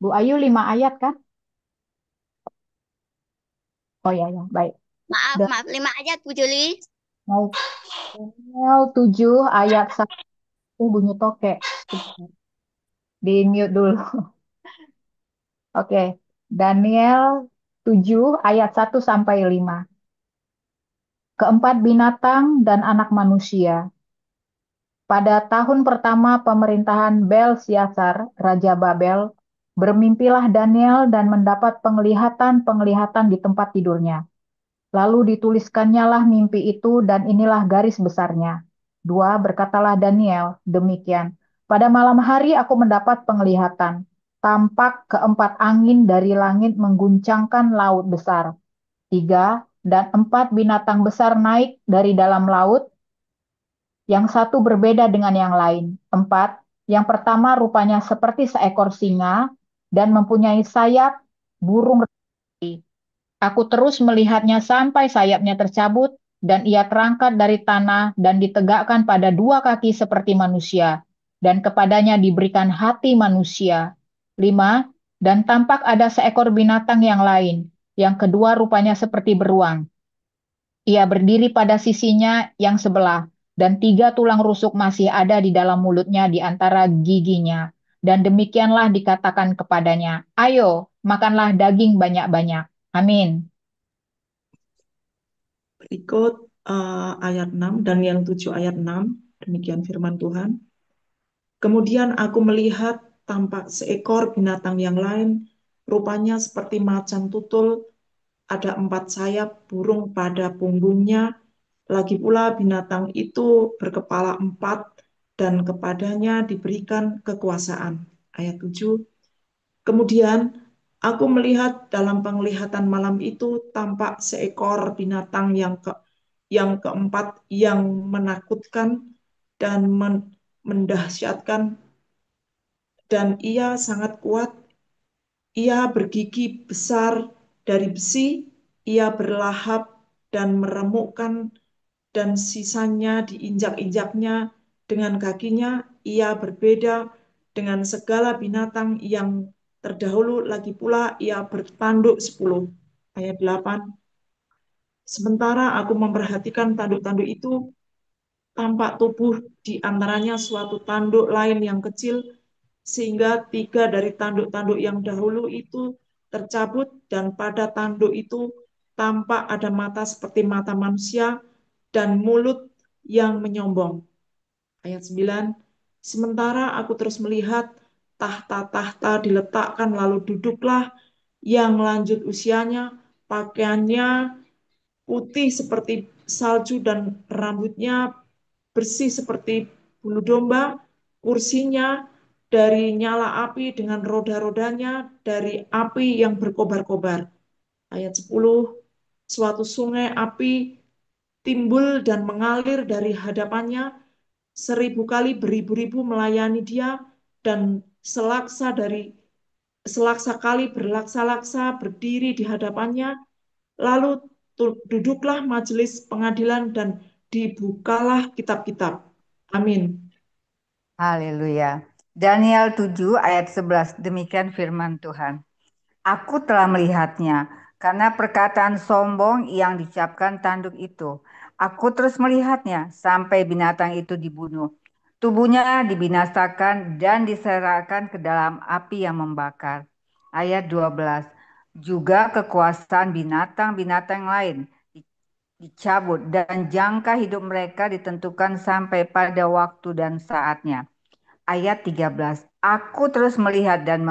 Bu Ayu 5 ayat kan? Oh ya, ya, baik. Maaf, Dan maaf, 5 ayat Bu Juli. mau Daniel 7 ayat 1 bunyi tokek. Sebentar. Di mute dulu. Oke. Daniel 7 ayat 1 sampai 5. Keempat binatang dan anak manusia. Pada tahun pertama pemerintahan Belsyazar, Raja Babel, bermimpilah Daniel dan mendapat penglihatan-penglihatan di tempat tidurnya. Lalu dituliskannya lah mimpi itu dan inilah garis besarnya. Dua, berkatalah Daniel, demikian. Pada malam hari aku mendapat penglihatan. Tampak keempat angin dari langit mengguncangkan laut besar. Tiga, dan empat binatang besar naik dari dalam laut, yang satu berbeda dengan yang lain. Empat, yang pertama rupanya seperti seekor singa dan mempunyai sayap burung. Aku terus melihatnya sampai sayapnya tercabut, dan ia terangkat dari tanah dan ditegakkan pada 2 kaki seperti manusia, dan kepadanya diberikan hati manusia. Lima, dan tampak ada seekor binatang yang lain, yang kedua rupanya seperti beruang. Ia berdiri pada sisinya yang sebelah, dan 3 tulang rusuk masih ada di dalam mulutnya di antara giginya. Dan demikianlah dikatakan kepadanya, ayo, makanlah daging banyak-banyak. Amin. Berikut ayat 6 dan yang 7 ayat 6. Demikian firman Tuhan. Kemudian aku melihat tampak seekor binatang yang lain, rupanya seperti macan tutul, ada 4 sayap burung pada punggungnya. Lagi pula binatang itu berkepala 4 dan kepadanya diberikan kekuasaan. Ayat 7. Kemudian aku melihat dalam penglihatan malam itu tampak seekor binatang yang keempat yang menakutkan dan mendahsyatkan, dan ia sangat kuat. Ia bergigi besar dari besi, ia berlahap dan meremukkan, dan sisanya diinjak-injaknya dengan kakinya. Ia berbeda dengan segala binatang yang terdahulu, lagi pula ia bertanduk 10. Ayat 8. Sementara aku memperhatikan tanduk-tanduk itu, tampak tubuh di antaranya suatu tanduk lain yang kecil, sehingga 3 dari tanduk-tanduk yang dahulu itu tercabut, dan pada tanduk itu tampak ada mata seperti mata manusia dan mulut yang menyombong. Ayat 9. Sementara aku terus melihat tahta-tahta diletakkan, lalu duduklah yang lanjut usianya, pakaiannya putih seperti salju dan rambutnya bersih seperti bulu domba. Kursinya dari nyala api dengan roda-rodanya dari api yang berkobar-kobar. Ayat 10. Suatu sungai api timbul dan mengalir dari hadapannya, 1000 kali beribu-ribu melayani dia, dan selaksa kali berlaksa-laksa berdiri di hadapannya. Lalu duduklah majelis pengadilan dan dibukalah kitab-kitab. Amin. Haleluya. Daniel 7 ayat 11. Demikian firman Tuhan. Aku telah melihatnya, karena perkataan sombong yang dicapkan tanduk itu. Aku terus melihatnya sampai binatang itu dibunuh. Tubuhnya dibinasakan dan diserahkan ke dalam api yang membakar. Ayat 12. Juga kekuasaan binatang-binatang lain dicabut dan jangka hidup mereka ditentukan sampai pada waktu dan saatnya. Ayat 13. Aku terus melihat dan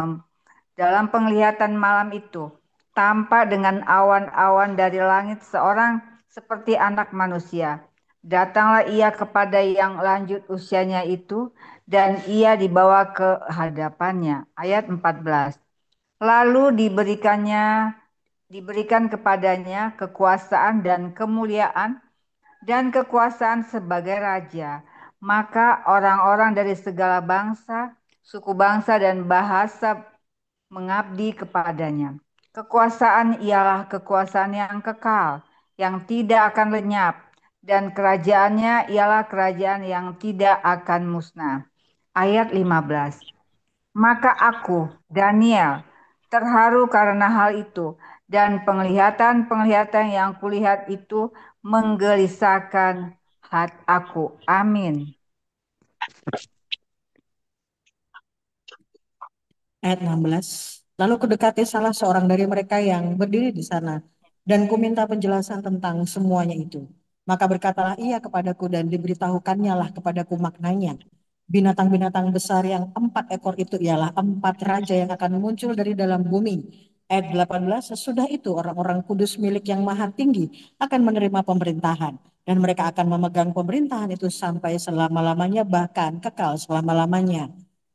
dalam penglihatan malam itu, tampak dengan awan-awan dari langit seorang seperti anak manusia. Datanglah ia kepada yang lanjut usianya itu, dan ia dibawa ke hadapannya. Ayat 14. Lalu diberikan kepadanya kekuasaan dan kemuliaan dan kekuasaan sebagai raja. Maka orang-orang dari segala bangsa, suku bangsa dan bahasa mengabdi kepadanya. Kekuasaan ialah kekuasaan yang kekal, yang tidak akan lenyap, dan kerajaannya ialah kerajaan yang tidak akan musnah. Ayat 15. Maka aku, Daniel, terharu karena hal itu, dan penglihatan-penglihatan yang kulihat itu menggelisahkan hati aku. Amin. Ayat 16. Lalu kudekati salah seorang dari mereka yang berdiri di sana, dan kuminta penjelasan tentang semuanya itu. Maka berkatalah ia kepadaku dan diberitahukannya lah kepadaku maknanya. Binatang-binatang besar yang 4 ekor itu ialah 4 raja yang akan muncul dari dalam bumi. Ayat 18, sesudah itu orang-orang kudus milik yang maha tinggi akan menerima pemerintahan. Dan mereka akan memegang pemerintahan itu sampai selama-lamanya, bahkan kekal selama-lamanya.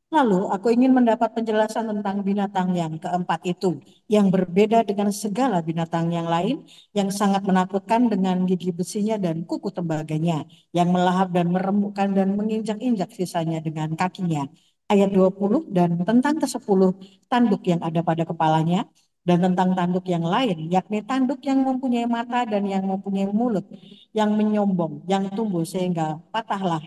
Lalu aku ingin mendapat penjelasan tentang binatang yang keempat itu, yang berbeda dengan segala binatang yang lain, yang sangat menakutkan dengan gigi besinya dan kuku tembaganya, yang melahap dan meremukkan dan menginjak-injak sisanya dengan kakinya. Ayat 20, dan tentang ke-10 tanduk yang ada pada kepalanya, dan tentang tanduk yang lain, yakni tanduk yang mempunyai mata dan yang mempunyai mulut, yang menyombong, yang tumbuh sehingga patahlah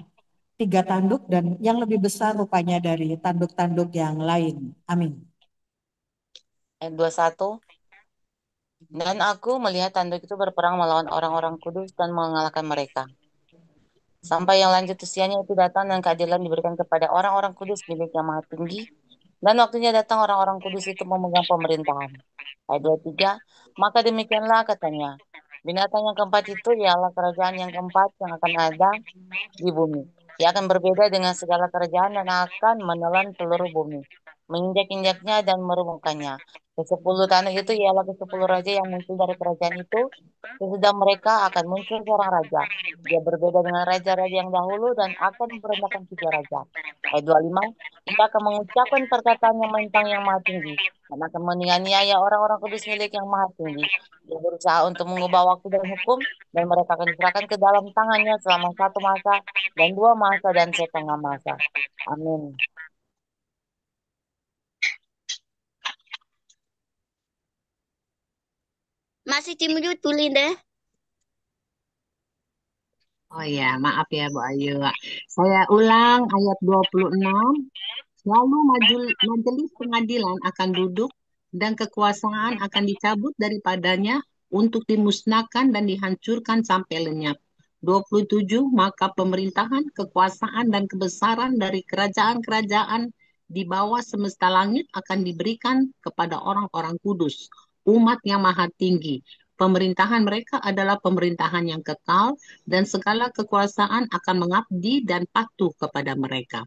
3 tanduk dan yang lebih besar rupanya dari tanduk-tanduk yang lain. Amin. Ayat 21. Dan aku melihat tanduk itu berperang melawan orang-orang kudus dan mengalahkan mereka. Sampai yang lanjut usianya itu datang dan keadilan diberikan kepada orang-orang kudus milik yang maha tinggi. Dan waktunya datang orang-orang kudus itu memegang pemerintahan. Ayat 23. Maka demikianlah katanya. Binatang yang keempat itu ialah kerajaan yang keempat yang akan ada di bumi. Ia akan berbeda dengan segala kerajaan dan akan menelan seluruh bumi, menginjak-injaknya dan meremukkannya. Ke-10 tanah itu ialah ke-10 raja yang muncul dari kerajaan itu. Sesudah mereka akan muncul seorang raja. Dia berbeda dengan raja-raja yang dahulu dan akan merendahkan 3 raja. Ayat 25, ia akan mengucapkan perkataan yang menentang yang maha tinggi dan akan menganiaya orang-orang kudus milik yang maha tinggi. Dia berusaha untuk mengubah waktu dan hukum dan mereka akan diserahkan ke dalam tangannya selama 1 masa dan 2 masa dan setengah masa. Amin. Masih Cimujut tulis deh. Oh ya, maaf ya Bu Ayu. Saya ulang ayat 26. Lalu majelis pengadilan akan duduk dan kekuasaan akan dicabut daripadanya untuk dimusnahkan dan dihancurkan sampai lenyap. 27. Maka pemerintahan, kekuasaan, dan kebesaran dari kerajaan-kerajaan di bawah semesta langit akan diberikan kepada orang-orang kudus, umat yang maha tinggi. Pemerintahan mereka adalah pemerintahan yang kekal dan segala kekuasaan akan mengabdi dan patuh kepada mereka.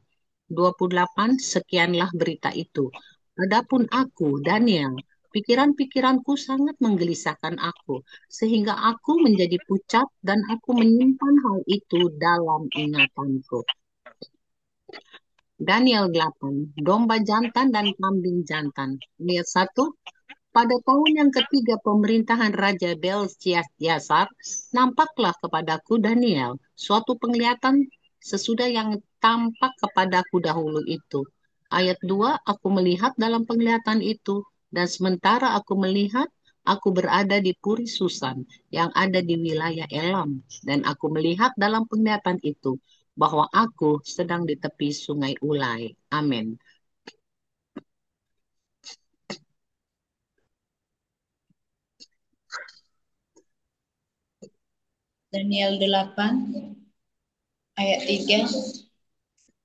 28, sekianlah berita itu. Adapun aku, Daniel, pikiran-pikiranku sangat menggelisahkan aku, sehingga aku menjadi pucat dan aku menyimpan hal itu dalam ingatanku. Daniel 8, domba jantan dan kambing jantan. Ayat 1, pada tahun yang ketiga pemerintahan Raja Belsyazar, nampaklah kepadaku Daniel suatu penglihatan sesudah yang tampak kepadaku dahulu itu. Ayat 2, aku melihat dalam penglihatan itu, dan sementara aku melihat, aku berada di Puri Susan yang ada di wilayah Elam, dan aku melihat dalam penglihatan itu bahwa aku sedang di tepi sungai Ulai. Amin. Daniel 8 ayat 3,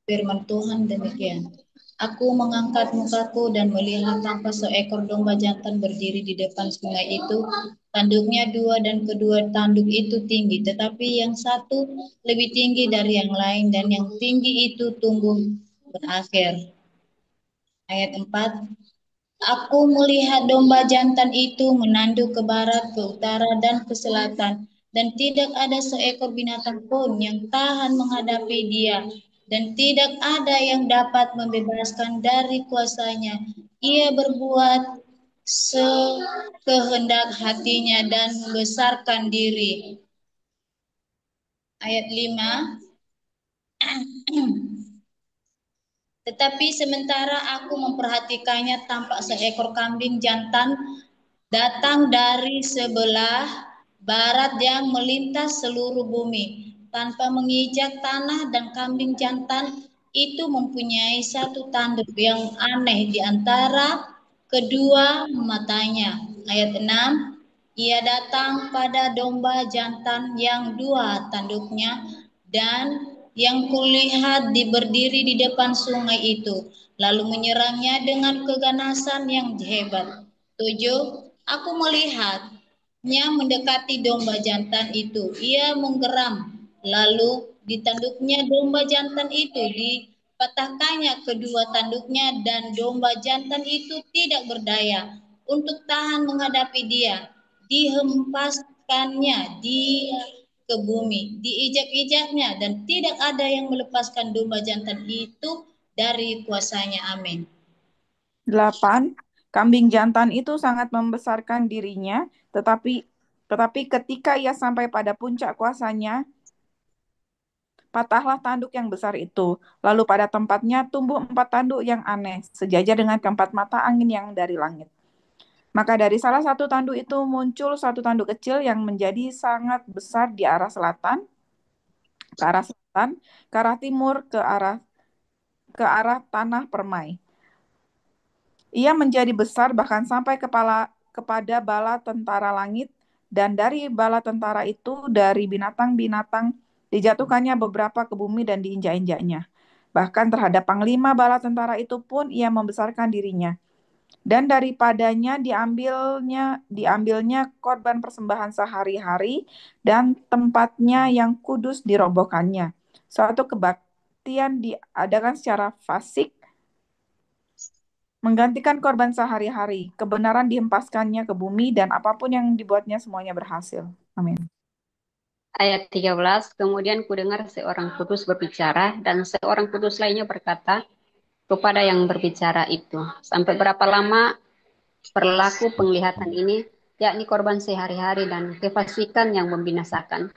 firman Tuhan demikian. Aku mengangkat mukaku dan melihat tampak seekor domba jantan berdiri di depan sungai itu. Tanduknya 2 dan kedua tanduk itu tinggi, tetapi yang satu lebih tinggi dari yang lain dan yang tinggi itu tumbuh berakhir. Ayat 4, aku melihat domba jantan itu menanduk ke barat, ke utara, dan ke selatan, dan tidak ada seekor binatang pun yang tahan menghadapi dia, dan tidak ada yang dapat membebaskan dari kuasanya. Ia berbuat sekehendak hatinya dan membesarkan diri. Ayat 5, tetapi sementara aku memperhatikannya, tampak seekor kambing jantan datang dari sebelah barat yang melintas seluruh bumi tanpa menginjak tanah, dan kambing jantan itu mempunyai satu tanduk yang aneh di antara kedua matanya. Ayat 6, ia datang pada domba jantan yang dua tanduknya dan yang kulihat berdiri di depan sungai itu, lalu menyerangnya dengan keganasan yang hebat. 7, aku melihatnya mendekati domba jantan itu. Ia menggeram, lalu ditanduknya domba jantan itu, dipatahkannya kedua tanduknya, dan domba jantan itu tidak berdaya untuk tahan menghadapi dia. Dihempaskannya dia ke bumi, diijak-ijaknya, dan tidak ada yang melepaskan domba jantan itu dari kuasanya. Amin. 8. Kambing jantan itu sangat membesarkan dirinya, tetapi ketika ia sampai pada puncak kuasanya, patahlah tanduk yang besar itu. Lalu pada tempatnya tumbuh 4 tanduk yang aneh, sejajar dengan keempat mata angin yang dari langit. Maka dari salah satu tanduk itu muncul satu tanduk kecil yang menjadi sangat besar di arah selatan, ke arah selatan, ke arah timur, ke arah tanah permai. Ia menjadi besar bahkan sampai kepada bala tentara langit, dan dari bala tentara itu, dari binatang-binatang, dijatuhkannya beberapa ke bumi dan diinjak-injaknya. Bahkan terhadap panglima bala tentara itu pun ia membesarkan dirinya. Dan daripadanya diambilnya korban persembahan sehari-hari, dan tempatnya yang kudus dirobohkannya. Suatu kebaktian diadakan secara fasik, menggantikan korban sehari-hari. Kebenaran dihempaskannya ke bumi, dan apapun yang dibuatnya semuanya berhasil. Amin. Ayat 13, kemudian kudengar seorang kudus berbicara, dan seorang kudus lainnya berkata kepada yang berbicara itu, sampai berapa lama berlaku penglihatan ini, yakni korban sehari-hari dan kefasikan yang membinasakan,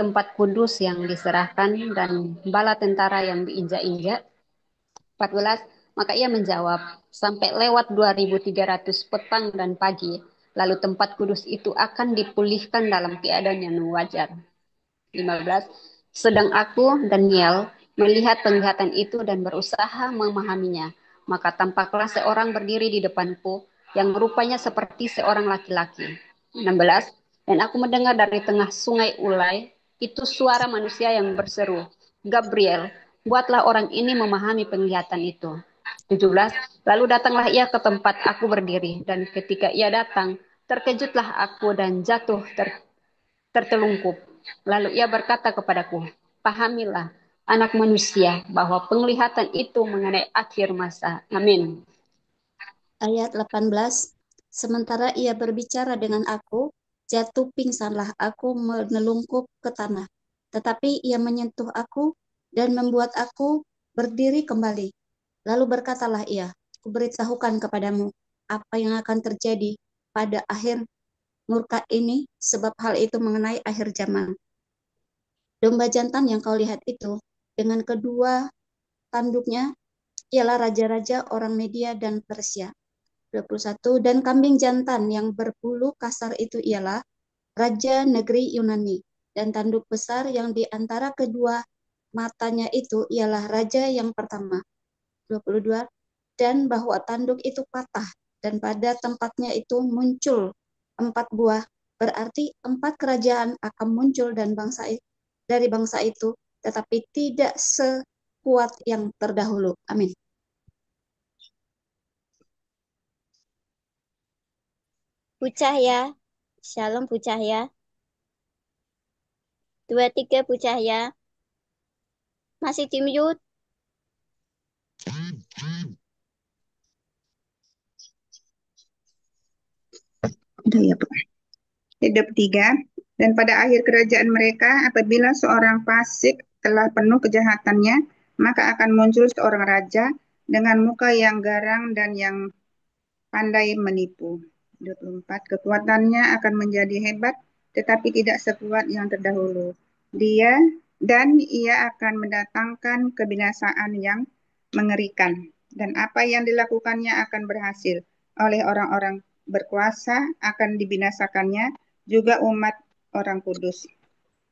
tempat kudus yang diserahkan, dan bala tentara yang diinjak-injak. 14, maka ia menjawab, sampai lewat 2300 petang dan pagi, lalu tempat kudus itu akan dipulihkan dalam keadaan yang wajar. 15, sedang aku, Daniel, melihat penglihatan itu dan berusaha memahaminya, maka tampaklah seorang berdiri di depanku yang rupanya seperti seorang laki-laki. 16, dan aku mendengar dari tengah sungai Ulai itu suara manusia yang berseru, Gabriel, buatlah orang ini memahami penglihatan itu. 17, lalu datanglah ia ke tempat aku berdiri, dan ketika ia datang, terkejutlah aku dan jatuh tertelungkup. Lalu ia berkata kepadaku, pahamilah, anak manusia, bahwa penglihatan itu mengenai akhir masa. Amin. Ayat 18, sementara ia berbicara dengan aku, jatuh pingsanlah aku menelungkup ke tanah. Tetapi ia menyentuh aku dan membuat aku berdiri kembali. Lalu berkatalah ia, kuberitahukan kepadamu apa yang akan terjadi pada akhir murka ini, sebab hal itu mengenai akhir zaman. Domba jantan yang kau lihat itu, dengan kedua tanduknya, ialah raja-raja orang Media dan Persia. 21, dan kambing jantan yang berbulu kasar itu ialah raja negeri Yunani, dan tanduk besar yang di antara kedua matanya itu ialah raja yang pertama. 22, dan bahwa tanduk itu patah, dan pada tempatnya itu muncul 4 buah, berarti 4 kerajaan akan muncul dan dari bangsa itu, tetapi tidak sekuat yang terdahulu. Amin. Pucah ya. Shalom pucah ya. 2, 3 pucah ya. Masih di mute. Udah ya, Pak. Hidup 3. Dan pada akhir kerajaan mereka, apabila seorang fasik telah penuh kejahatannya, maka akan muncul seorang raja dengan muka yang garang dan yang pandai menipu. 24. Kekuatannya akan menjadi hebat, tetapi tidak sekuat yang terdahulu. Ia akan mendatangkan kebinasaan yang mengerikan. Dan apa yang dilakukannya akan berhasil. Oleh orang-orang berkuasa akan dibinasakannya, juga umat orang kudus.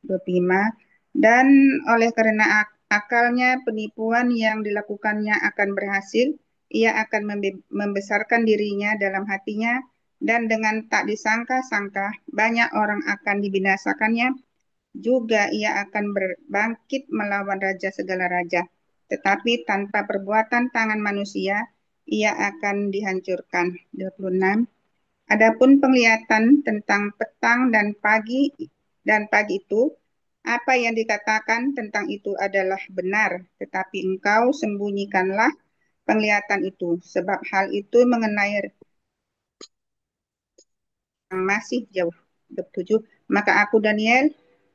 25. Dan oleh karena akalnya penipuan yang dilakukannya akan berhasil, ia akan membesarkan dirinya dalam hatinya, dan dengan tak disangka-sangka banyak orang akan dibinasakannya, juga ia akan berbangkit melawan raja segala raja. Tetapi tanpa perbuatan tangan manusia, ia akan dihancurkan. 26. Adapun penglihatan tentang petang dan pagi itu, apa yang dikatakan tentang itu adalah benar, tetapi engkau sembunyikanlah penglihatan itu, sebab hal itu mengenai yang masih jauh. 27. Maka aku Daniel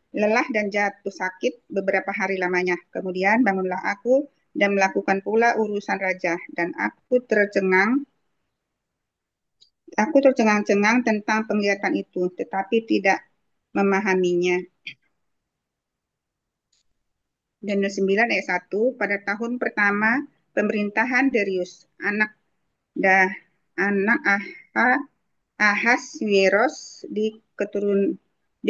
lelah dan jatuh sakit beberapa hari lamanya. Kemudian bangunlah aku dan melakukan pula urusan raja, dan aku tercengang-cengang tentang penglihatan itu, tetapi tidak memahaminya. Dan 9 ayat 1, pada tahun pertama pemerintahan Darius, dah, anak Ahasweros di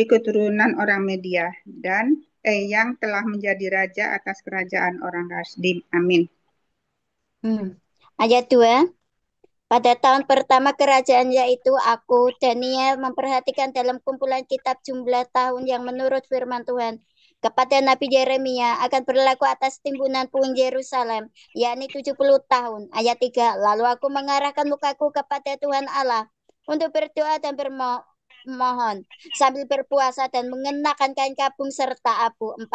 keturunan orang Media, dan yang telah menjadi raja atas kerajaan orang Kasdim. Amin. Ayat 2. Pada tahun pertama kerajaan yaitu aku, Daniel, memperhatikan dalam kumpulan kitab jumlah tahun yang menurut firman Tuhan kepada Nabi Yeremia akan berlaku atas timbunan puing Yerusalem, yakni 70 tahun. Ayat 3. Lalu aku mengarahkan mukaku kepada Tuhan Allah untuk berdoa dan bermohon sambil berpuasa dan mengenakan kain kabung serta abu. 4.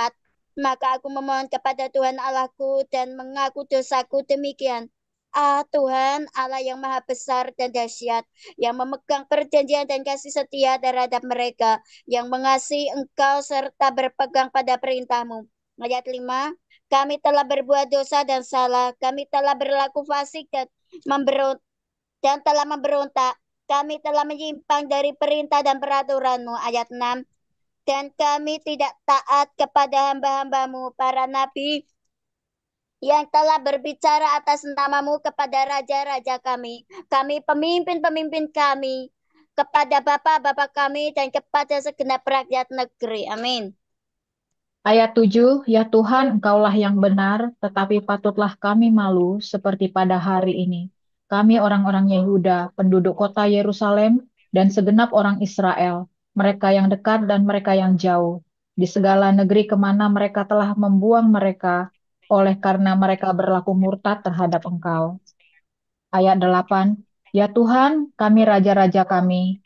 Maka aku memohon kepada Tuhan Allahku dan mengaku dosaku demikian. Tuhan Allah yang maha besar dan dahsyat, yang memegang perjanjian dan kasih setia terhadap mereka yang mengasihi Engkau serta berpegang pada perintahmu. Ayat 5. Kami telah berbuat dosa dan salah, kami telah berlaku fasik dan telah memberontak, kami telah menyimpang dari perintah dan peraturanmu. Ayat 6. Dan kami tidak taat kepada hamba-hambamu para nabi yang telah berbicara atas namamu kepada raja-raja kami, pemimpin-pemimpin kami, kepada bapak-bapak kami, dan kepada segenap rakyat negeri. Amin. Ayat 7, ya Tuhan, Engkaulah yang benar, tetapi patutlah kami malu seperti pada hari ini. Kami orang-orang Yehuda, penduduk kota Yerusalem, dan segenap orang Israel, mereka yang dekat dan mereka yang jauh, di segala negeri kemana mereka telah membuang mereka, oleh karena mereka berlaku murtad terhadap Engkau. Ayat 8, ya Tuhan, kami raja-raja kami,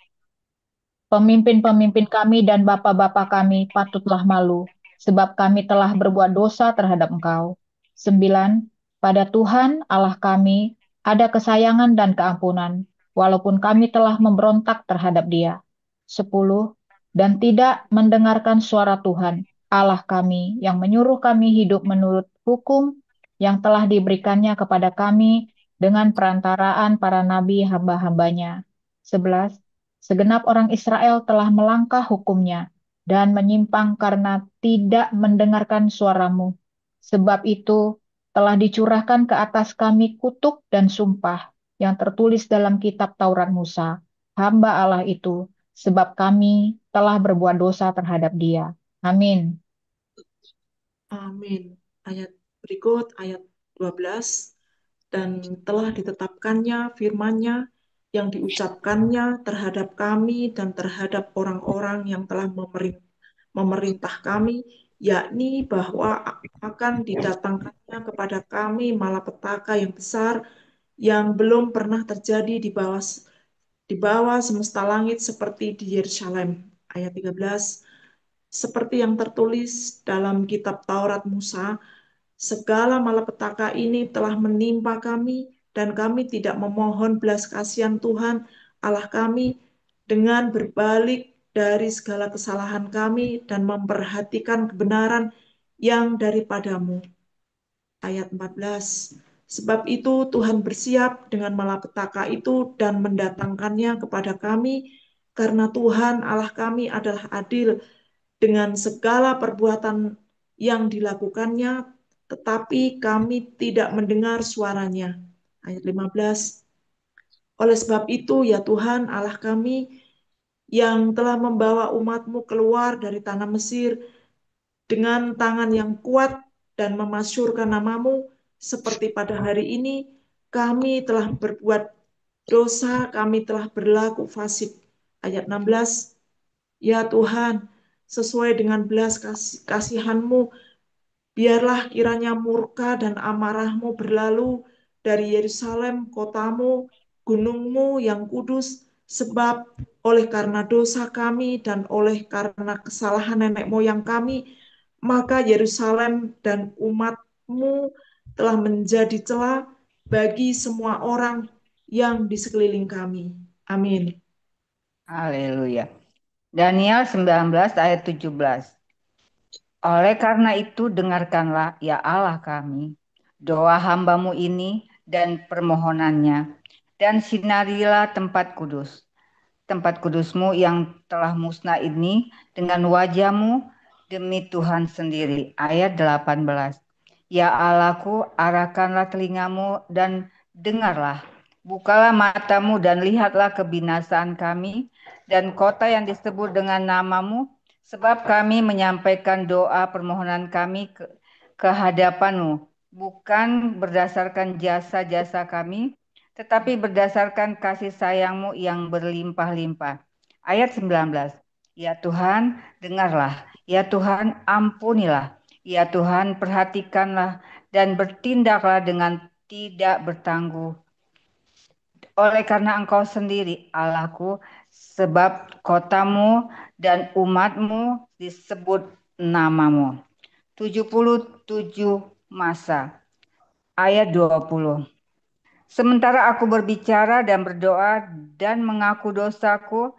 pemimpin-pemimpin kami dan bapak-bapak kami patutlah malu, sebab kami telah berbuat dosa terhadap Engkau. 9. Pada Tuhan Allah kami ada kesayangan dan keampunan, walaupun kami telah memberontak terhadap Dia. 10. Dan tidak mendengarkan suara Tuhan, Allah kami, yang menyuruh kami hidup menurut hukum yang telah diberikannya kepada kami dengan perantaraan para nabi hamba-hambanya. 11. Segenap orang Israel telah melangkah hukumnya dan menyimpang karena tidak mendengarkan suaramu. Sebab itu telah dicurahkan ke atas kami kutuk dan sumpah yang tertulis dalam kitab Taurat Musa, hamba Allah itu, sebab kami telah berbuat dosa terhadap Dia. Amin. Amin. Ayat berikut, ayat 12. Dan telah ditetapkannya firman-Nya yang diucapkannya terhadap kami dan terhadap orang-orang yang telah memerintah kami, yakni bahwa akan didatangkannya kepada kami malapetaka yang besar yang belum pernah terjadi di bawah semesta langit seperti di Yerusalem. Ayat 13. Seperti yang tertulis dalam kitab Taurat Musa, segala malapetaka ini telah menimpa kami, dan kami tidak memohon belas kasihan Tuhan Allah kami dengan berbalik dari segala kesalahan kami dan memperhatikan kebenaran yang daripadamu. Ayat 14. Sebab itu Tuhan bersiap dengan malapetaka itu dan mendatangkannya kepada kami, karena Tuhan Allah kami adalah adil dengan segala perbuatan yang dilakukannya, tetapi kami tidak mendengar suaranya. Ayat 15. Oleh sebab itu, ya Tuhan Allah kami, yang telah membawa umat-Mu keluar dari tanah Mesir dengan tangan yang kuat dan memasyurkan nama-Mu seperti pada hari ini kami telah berbuat dosa, kami telah berlaku fasik. Ayat 16, ya Tuhan, sesuai dengan belas kasihan-Mu, biarlah kiranya murka dan amarah-Mu berlalu dari Yerusalem, kotamu, gunungmu yang kudus, sebab oleh karena dosa kami dan oleh karena kesalahan nenek moyang kami, maka Yerusalem dan umat-Mu telah menjadi celah bagi semua orang yang di sekeliling kami. Amin. Haleluya. Daniel 19 ayat 17. Oleh karena itu dengarkanlah ya Allah kami, doa hamba-Mu ini dan permohonannya, dan sinarilah tempat kudus-Mu yang telah musnah ini dengan wajah-Mu demi Tuhan sendiri. Ayat 18. Ya Allahku, arahkanlah telinga-Mu dan dengarlah. Bukalah mata-Mu dan lihatlah kebinasaan kami dan kota yang disebut dengan nama-Mu, sebab kami menyampaikan doa permohonan kami ke hadapan-Mu, bukan berdasarkan jasa-jasa kami, tetapi berdasarkan kasih sayang-Mu yang berlimpah-limpah. Ayat 19. Ya Tuhan, dengarlah. Ya Tuhan, ampunilah. Ya Tuhan, perhatikanlah dan bertindaklah dengan tidak bertangguh. Oleh karena Engkau sendiri, Allahku, sebab kotamu dan umatmu disebut namamu. 77 masa. Ayat 20. Sementara aku berbicara dan berdoa dan mengaku dosaku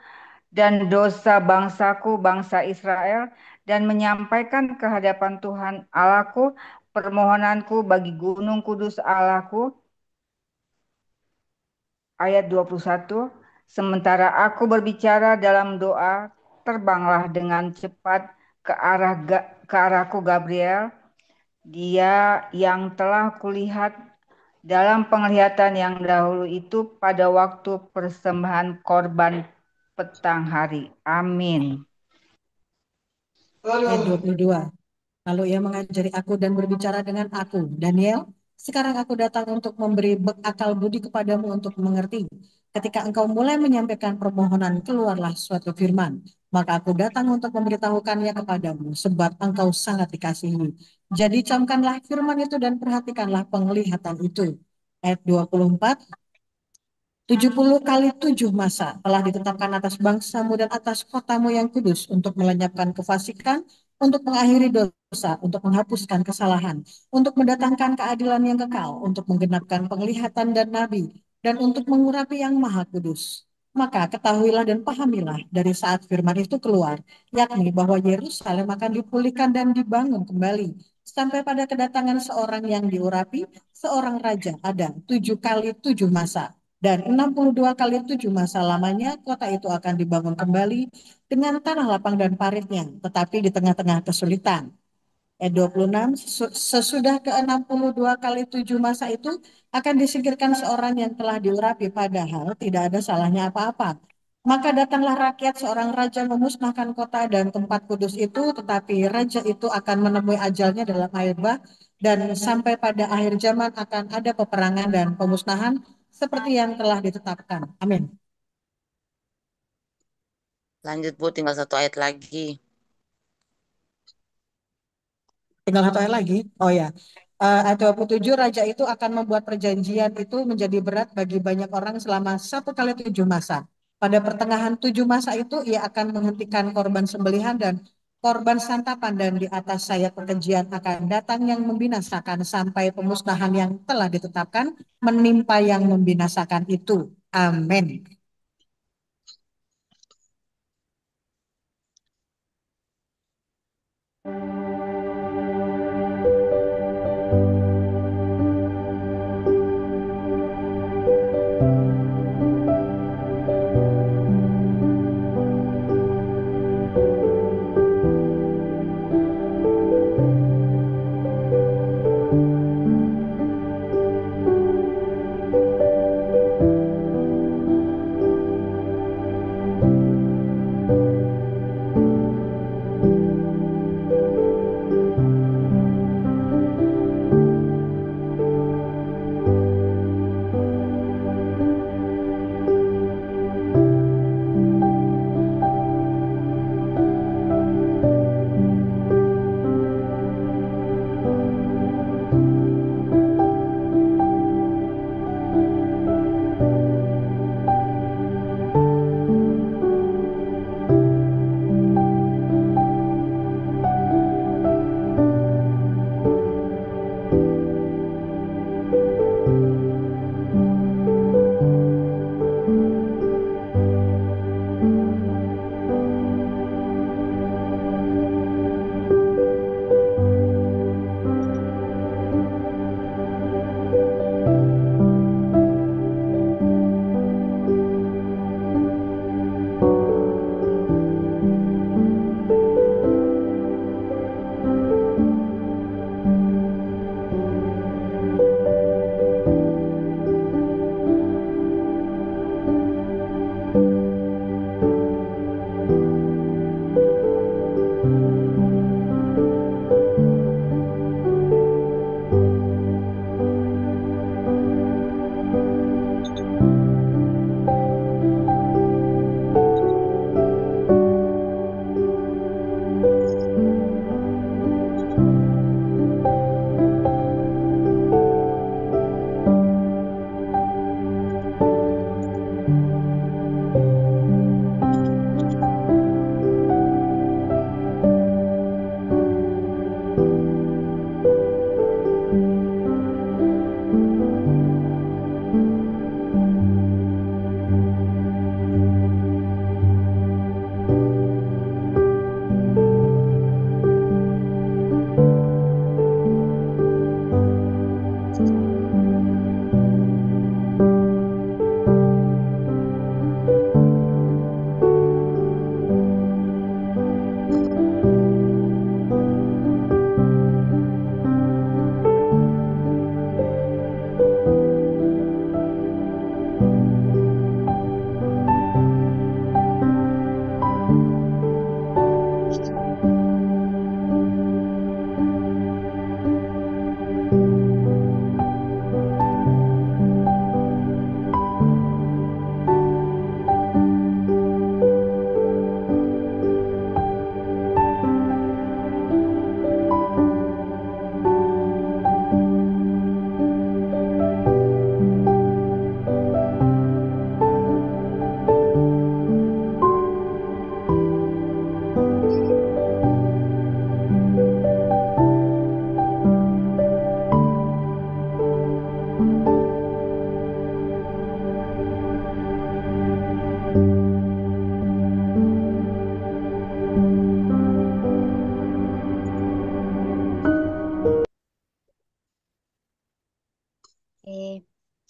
dan dosa bangsaku, bangsa Israel, dan menyampaikan ke hadapan Tuhan Allahku permohonanku bagi gunung kudus Allahku. Ayat 21, sementara aku berbicara dalam doa, terbanglah dengan cepat ke arahku Gabriel, dia yang telah kulihat dalam penglihatan yang dahulu itu pada waktu persembahan korban petang hari. Amin. Ayat 22. Lalu ia mengajari aku dan berbicara dengan aku, Daniel, sekarang aku datang untuk memberi akal budi kepadamu untuk mengerti. Ketika engkau mulai menyampaikan permohonan, keluarlah suatu firman. Maka aku datang untuk memberitahukannya kepadamu, sebab engkau sangat dikasihi. Jadi camkanlah firman itu dan perhatikanlah penglihatan itu. Ayat 24, 70 kali 7 masa telah ditetapkan atas bangsamu dan atas kotamu yang kudus untuk melenyapkan kefasikan, untuk mengakhiri dosa, untuk menghapuskan kesalahan, untuk mendatangkan keadilan yang kekal, untuk menggenapkan penglihatan dan nabi, dan untuk mengurapi yang maha kudus. Maka ketahuilah dan pahamilah dari saat firman itu keluar, yakni bahwa Yerusalem akan dipulihkan dan dibangun kembali, sampai pada kedatangan seorang yang diurapi, seorang raja ada 7 kali 7 masa. Dan 62 kali 7 masa lamanya kota itu akan dibangun kembali dengan tanah lapang dan paritnya, tetapi di tengah-tengah kesulitan. Ayat 26, sesudah ke-62 kali 7 masa itu akan disingkirkan seorang yang telah diurapi, padahal tidak ada salahnya apa-apa. Maka datanglah rakyat seorang raja memusnahkan kota dan tempat kudus itu, tetapi raja itu akan menemui ajalnya dalam air bah, dan sampai pada akhir zaman akan ada peperangan dan pemusnahan seperti yang telah ditetapkan. Amin. Lanjut Bu, tinggal satu ayat lagi. Tinggal satu ayat lagi. Oh ya. Ayat 27, raja itu akan membuat perjanjian itu menjadi berat bagi banyak orang selama 1 kali 7 masa. Pada pertengahan 7 masa itu ia akan menghentikan korban sembelihan dan korban santapan, dan di atas sayap perkejian akan datang yang membinasakan sampai pemusnahan yang telah ditetapkan menimpa yang membinasakan itu. Amin.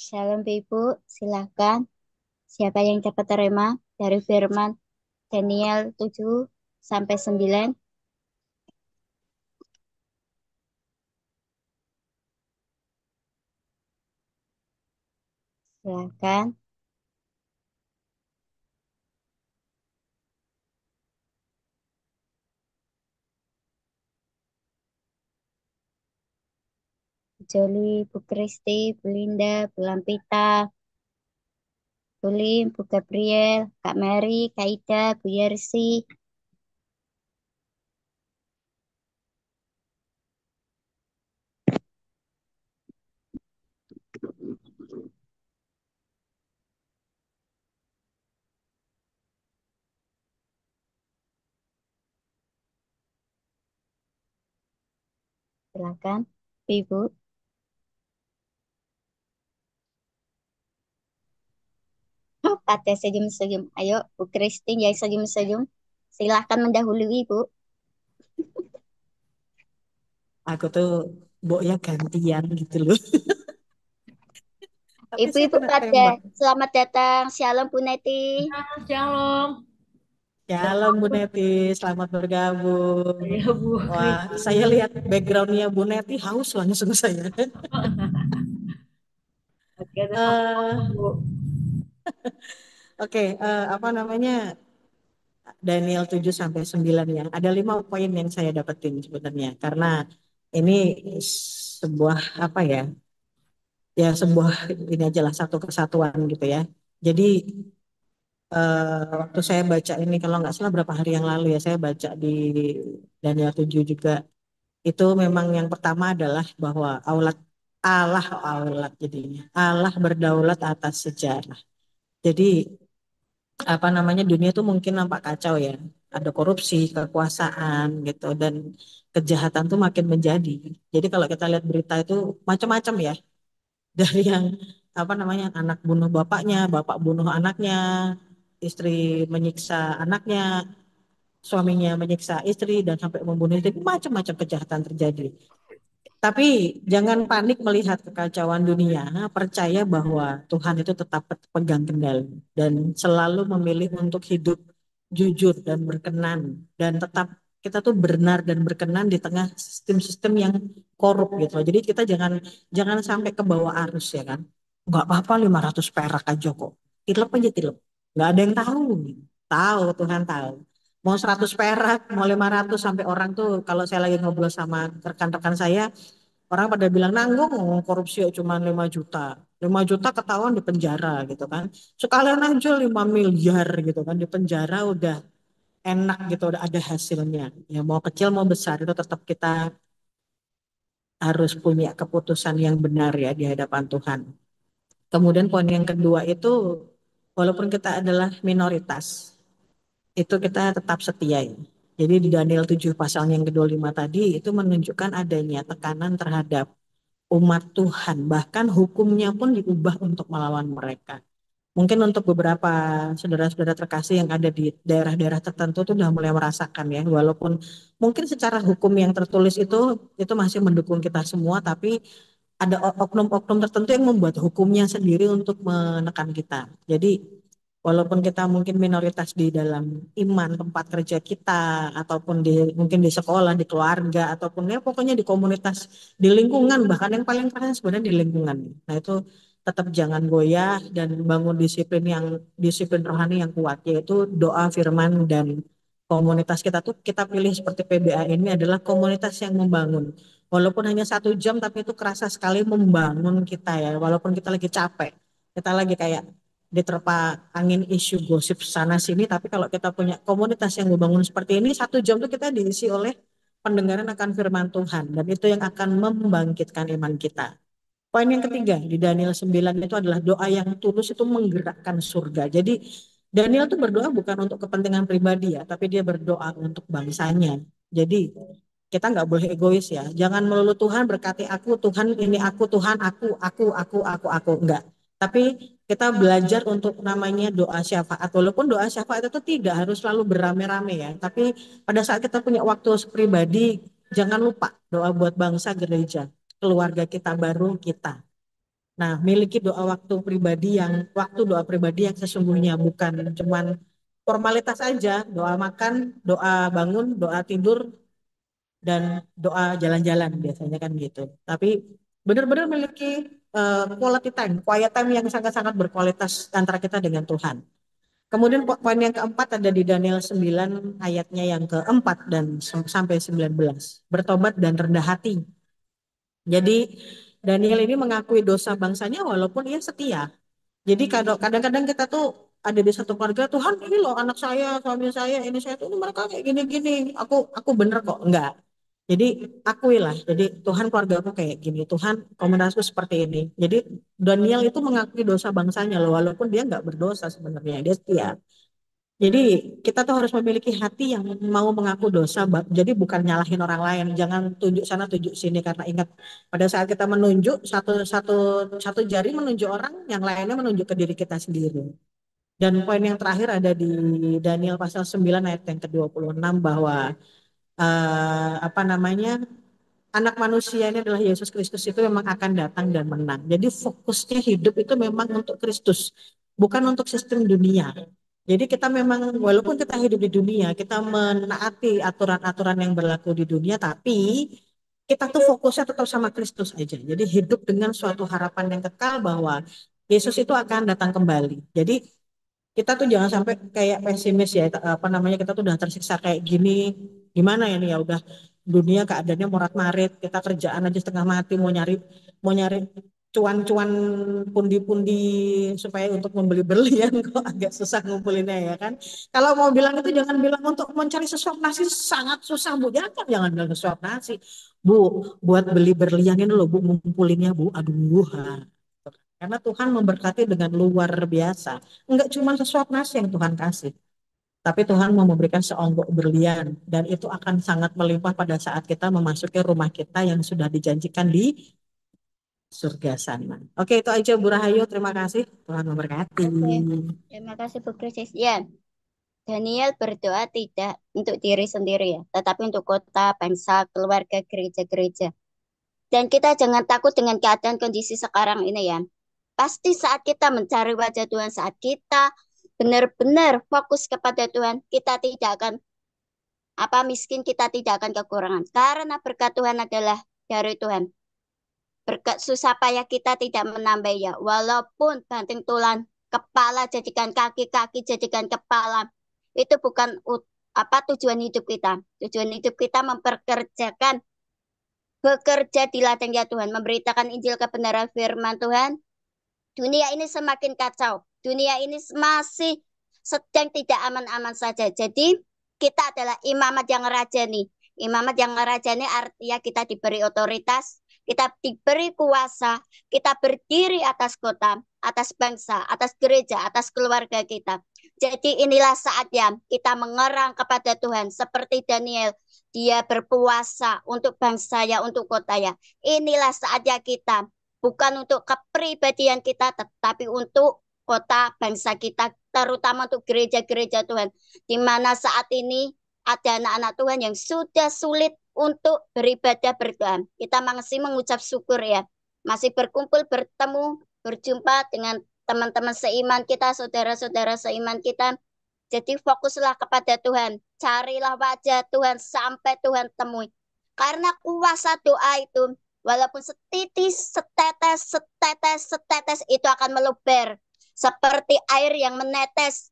Shalom Ibu, silakan. Siapa yang dapat terima dari firman Daniel 7 sampai 9? Silakan. Bu Joli, Bu Kristi, Bu Linda, Bu Lampita, Bu Lim, Bu Gabriel, Kak Mary, Kak Ida, Bu Yersi. Silakan, Ibu. Pada senyum-senyum. Ayo, Bu Christine yang senyum-senyum. Silahkan mendahului, Ibu. Aku tuh ya gantian gitu loh. Tapi saya Ibu-ibu kena pada tembak. selamat datang. Shalom Bu Neti. Shalom. Shalom Bu Neti, selamat bergabung. Ya Bu Wah, Kristi. saya lihat backgroundnya Bu Neti haus langsung saya. Oke, ada Eh, sama-sama Bu. Oke, apa namanya Daniel 7 sampai 9 ya. Ada 5 poin yang saya dapetin sebenarnya karena ini sebuah apa ya? Ya sebuah ini aja lah satu kesatuan gitu ya. Jadi waktu saya baca ini kalau nggak salah berapa hari yang lalu ya saya baca di Daniel 7 juga itu memang yang pertama adalah bahwa Allah jadinya Allah berdaulat atas sejarah. Jadi apa namanya dunia tuh mungkin nampak kacau ya. Ada korupsi, kekuasaan gitu dan kejahatan tuh makin menjadi. Jadi kalau kita lihat berita itu macam-macam ya. Dari yang apa namanya anak bunuh bapaknya, bapak bunuh anaknya, istri menyiksa anaknya, suaminya menyiksa istri dan sampai membunuh istri, macam-macam kejahatan terjadi. Tapi jangan panik melihat kekacauan dunia, percaya bahwa Tuhan itu tetap pegang kendali dan selalu memilih untuk hidup jujur dan berkenan dan tetap kita tuh benar dan berkenan di tengah sistem-sistem yang korup gitu. Jadi kita jangan jangan sampai ke bawah arus ya kan. Nggak apa-apa 500 perak aja kok. Tilep aja tilep. Nggak ada yang tahu. Tahu Tuhan tahu. Mau 100 perak, mau 500 sampai orang tuh kalau saya lagi ngobrol sama rekan-rekan saya orang pada bilang nanggung korupsi cuma 5 juta. 5 juta ketahuan di penjara gitu kan. Sekalian aja 5 miliar gitu kan di penjara udah enak gitu udah ada hasilnya. Ya mau kecil mau besar itu tetap kita harus punya keputusan yang benar ya di hadapan Tuhan. Kemudian poin yang kedua itu walaupun kita adalah minoritas itu kita tetap setia ya. Jadi di Daniel 7 pasal yang ke-25 tadi itu menunjukkan adanya tekanan terhadap umat Tuhan, bahkan hukumnya pun diubah untuk melawan mereka. Mungkin untuk beberapa saudara-saudara terkasih yang ada di daerah-daerah tertentu itu sudah mulai merasakan ya, walaupun mungkin secara hukum yang tertulis itu masih mendukung kita semua, tapi ada oknum-oknum tertentu yang membuat hukumnya sendiri untuk menekan kita. Jadi walaupun kita mungkin minoritas di dalam iman tempat kerja kita ataupun mungkin di sekolah, di keluarga ataupun ya pokoknya di komunitas, di lingkungan bahkan yang paling parah sebenarnya di lingkungan. Nah, itu tetap jangan goyah dan bangun disiplin rohani yang kuat yaitu doa, firman dan komunitas kita tuh kita pilih seperti PBA ini adalah komunitas yang membangun. Walaupun hanya 1 jam tapi itu kerasa sekali membangun kita ya. Walaupun kita lagi capek, kita lagi kayak diterpa angin isu gosip sana sini. Tapi kalau kita punya komunitas yang membangun seperti ini, 1 jam itu kita diisi oleh pendengaran akan firman Tuhan. Dan itu yang akan membangkitkan iman kita. Poin yang ketiga di Daniel 9 itu adalah doa yang tulus itu menggerakkan surga. Jadi Daniel tuh berdoa bukan untuk kepentingan pribadi ya, tapi dia berdoa untuk bangsanya. Jadi kita nggak boleh egois ya. Jangan melulu Tuhan berkati aku, Tuhan ini aku, Tuhan aku. Enggak. Tapi kita belajar untuk namanya doa syafaat. Walaupun doa syafaat itu tidak harus selalu beramai-ramai ya. Tapi pada saat kita punya waktu pribadi, jangan lupa doa buat bangsa, gereja, keluarga kita baru kita. Nah, miliki doa waktu pribadi yang waktu doa pribadi yang sesungguhnya, bukan cuman formalitas aja, doa makan, doa bangun, doa tidur, dan doa jalan-jalan biasanya kan gitu. Tapi benar-benar memiliki quality time, quiet time yang sangat-sangat berkualitas antara kita dengan Tuhan. Kemudian poin yang keempat ada di Daniel 9 ayatnya yang keempat dan sampai 19. Bertobat dan rendah hati. Jadi Daniel ini mengakui dosa bangsanya walaupun ia setia. Jadi kadang-kadang kita tuh ada di satu keluarga, Tuhan ini loh anak saya, suami saya, ini saya tuh ini mereka kayak gini-gini. Aku bener kok, enggak. Jadi akuilah. Jadi Tuhan keluarga aku kayak gini, Tuhan komunitasku seperti ini. Jadi Daniel itu mengakui dosa bangsanya loh, walaupun dia nggak berdosa sebenarnya, dia setia. Jadi kita tuh harus memiliki hati yang mau mengaku dosa. Jadi bukan nyalahin orang lain. Jangan tunjuk sana tunjuk sini, karena ingat pada saat kita menunjuk satu satu satu jari menunjuk orang, yang lainnya menunjuk ke diri kita sendiri. Dan poin yang terakhir ada di Daniel pasal 9 ayat yang ke-26 bahwa apa namanya, anak manusia ini adalah Yesus Kristus itu memang akan datang dan menang. Jadi fokusnya hidup itu memang untuk Kristus, bukan untuk sistem dunia. Jadi kita memang walaupun kita hidup di dunia, kita menaati aturan-aturan yang berlaku di dunia, tapi kita tuh fokusnya tetap sama Kristus aja. Jadi hidup dengan suatu harapan yang kekal bahwa Yesus itu akan datang kembali. Jadi kita tuh jangan sampai kayak pesimis ya, apa namanya, kita tuh udah tersiksa kayak gini, gimana ya nih, ya udah dunia keadaannya morat marit, kita kerjaan aja setengah mati, mau nyari cuan-cuan, pundi-pundi supaya untuk membeli berlian kok agak susah ngumpulinnya ya kan. Kalau mau bilang itu jangan bilang untuk mencari sesuap nasi, sangat susah Bu, jangan bilang sesuap nasi Bu, buat beli berlian ini loh Bu, ngumpulinnya Bu, aduh karena Tuhan memberkati dengan luar biasa. Enggak cuma sesuap nasi yang Tuhan kasih, tapi Tuhan mau memberikan seonggok berlian, dan itu akan sangat melimpah pada saat kita memasuki rumah kita yang sudah dijanjikan di surga sana. Oke, itu aja Bu Rahayu. Terima kasih. Tuhan memberkati. Oke, terima kasih Bu Krisis. Ya, Daniel berdoa tidak untuk diri sendiri ya, tetapi untuk kota, bangsa, keluarga, gereja-gereja. Dan kita jangan takut dengan keadaan kondisi sekarang ini ya. Pasti saat kita mencari wajah Tuhan, saat kita benar-benar fokus kepada Tuhan, kita tidak akan miskin, kita tidak akan kekurangan. Karena berkat Tuhan adalah dari Tuhan. Berkat susah payah kita tidak menambah ya. Walaupun banting tulang, kepala jadikan kaki, kaki jadikan kepala. Itu bukan tujuan hidup kita. Tujuan hidup kita memperkerjakan, bekerja di ladangnya Tuhan, memberitakan Injil kebenaran firman Tuhan. Dunia ini semakin kacau. Dunia ini masih sedang tidak aman-aman saja. Jadi kita adalah imamat yang raja nih. Imamat yang raja ini artinya kita diberi otoritas, kita diberi kuasa, kita berdiri atas kota, atas bangsa, atas gereja, atas keluarga kita. Jadi inilah saatnya kita mengerang kepada Tuhan seperti Daniel. Dia berpuasa untuk bangsanya, untuk kotanya. Inilah saatnya kita, bukan untuk kepribadian kita, tetapi untuk kota bangsa kita, terutama untuk gereja-gereja Tuhan, di mana saat ini ada anak-anak Tuhan yang sudah sulit untuk beribadah berdoa. Kita masih mengucap syukur ya, masih berkumpul, bertemu, berjumpa dengan teman-teman seiman kita, saudara-saudara seiman kita. Jadi fokuslah kepada Tuhan, carilah wajah Tuhan sampai Tuhan temui. Karena kuasa doa itu, walaupun setitis, setetes, setetes, setetes, itu akan meluber. Seperti air yang menetes,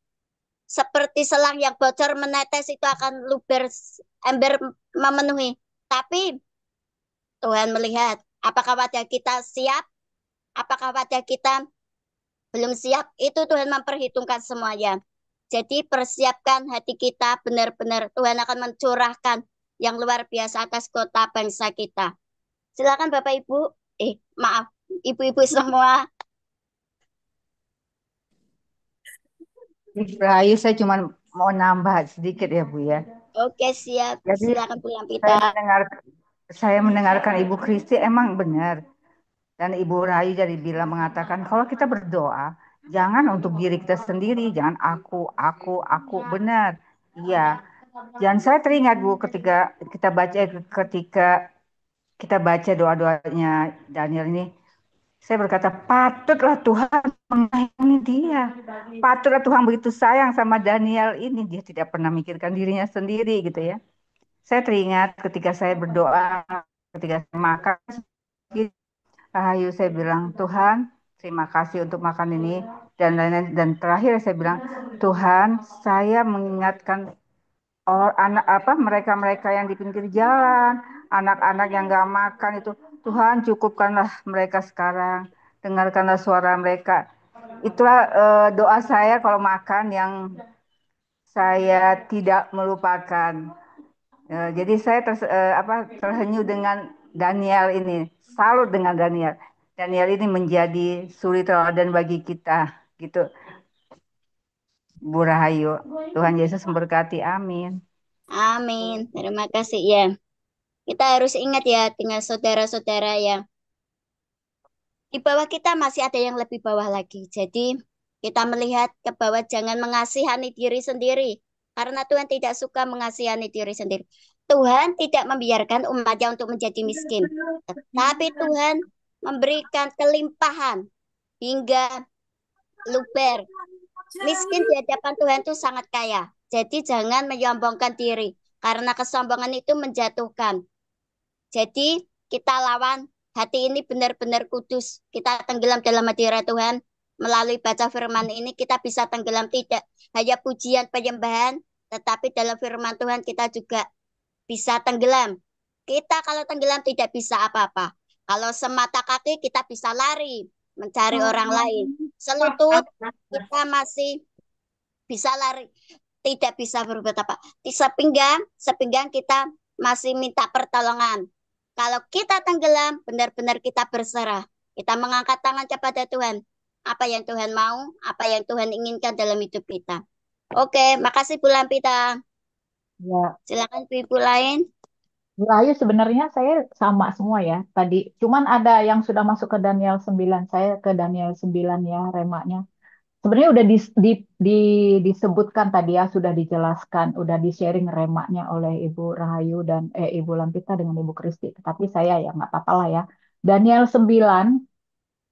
seperti selang yang bocor menetes, itu akan luber, ember memenuhi. Tapi Tuhan melihat apakah wajah kita siap, apakah wajah kita belum siap. Itu Tuhan memperhitungkan semuanya. Jadi persiapkan hati kita benar-benar, Tuhan akan mencurahkan yang luar biasa atas kota bangsa kita. Silakan Bapak Ibu, maaf, Ibu-ibu semua. Rahayu, saya cuma mau nambah sedikit ya Bu ya. Oke, siap. Jadi Silakan Bu Lampita. saya mendengarkan Ibu Kristi emang benar. Dan Ibu Rahayu jadi bilang mengatakan kalau kita berdoa jangan untuk diri kita sendiri, jangan aku, benar. Iya. Dan saya teringat Bu ketika kita baca doa-doanya Daniel ini, Saya berkata, patutlah Tuhan mengayomi dia. Patutlah Tuhan begitu sayang sama Daniel ini. Dia tidak pernah mikirkan dirinya sendiri gitu ya. Saya teringat ketika saya berdoa, ketika saya makan, Rahayu saya bilang, Tuhan, terima kasih untuk makan ini. Dan lain-lain. Dan terakhir saya bilang, Tuhan, saya mengingatkan anak apa mereka-mereka yang di pinggir jalan, anak-anak yang nggak makan itu, Tuhan cukupkanlah mereka sekarang, dengarkanlah suara mereka. Itulah doa saya kalau makan yang saya tidak melupakan. Jadi saya terhenyu dengan Daniel ini, salut dengan Daniel. Daniel ini menjadi suri teladan bagi kita, gitu. Bu Rahayu, Tuhan Yesus memberkati, amin. Amin. Terima kasih ya. Kita harus ingat ya dengan saudara-saudara yang di bawah kita masih ada yang lebih bawah lagi. Jadi kita melihat ke bawah, jangan mengasihani diri sendiri. Karena Tuhan tidak suka mengasihani diri sendiri. Tuhan tidak membiarkan umatnya untuk menjadi miskin. Tetapi Tuhan memberikan kelimpahan hingga luber. Miskin di hadapan Tuhan itu sangat kaya. Jadi jangan menyombongkan diri. Karena kesombongan itu menjatuhkan. Jadi kita lawan hati ini benar-benar kudus. Kita tenggelam dalam hadirat Tuhan. Melalui baca firman ini kita bisa tenggelam, tidak hanya pujian penyembahan, tetapi dalam firman Tuhan kita juga bisa tenggelam. Kita kalau tenggelam tidak bisa apa-apa. Kalau semata kaki kita bisa lari, mencari orang lain. Selutut kita masih bisa lari, tidak bisa berbuat apa. Di sepinggang kita masih minta pertolongan. Kalau kita tenggelam, benar-benar kita berserah. Kita mengangkat tangan kepada Tuhan. Apa yang Tuhan mau, apa yang Tuhan inginkan dalam hidup kita. Oke, makasih Bu Lampita. Ya, Silakan ibu lain. Bu Ayu sebenarnya saya sama semua ya tadi. Cuman ada yang sudah masuk ke Daniel 9. Saya ke Daniel 9 ya remaknya. Sebenarnya udah disebutkan tadi ya, sudah dijelaskan, udah di-sharing remaknya oleh Ibu Rahayu dan Ibu Lampita dengan Ibu Kristi. Tetapi saya ya nggak apa-apa lah ya. Daniel 9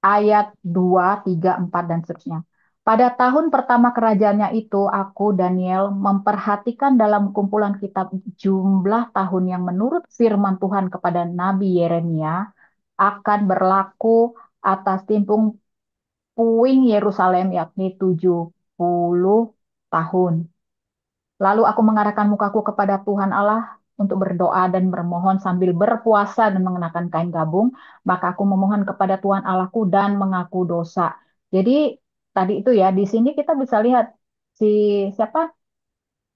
ayat 2, 3, 4 dan seterusnya. Pada tahun pertama kerajaannya itu, aku Daniel memperhatikan dalam kumpulan kitab jumlah tahun yang menurut firman Tuhan kepada Nabi Yeremia akan berlaku atas timpung puing Yerusalem, yakni 70 tahun. Lalu aku mengarahkan mukaku kepada Tuhan Allah untuk berdoa dan bermohon sambil berpuasa dan mengenakan kain gabung. Maka aku memohon kepada Tuhan Allahku dan mengaku dosa. Jadi tadi itu ya, di sini kita bisa lihat si siapa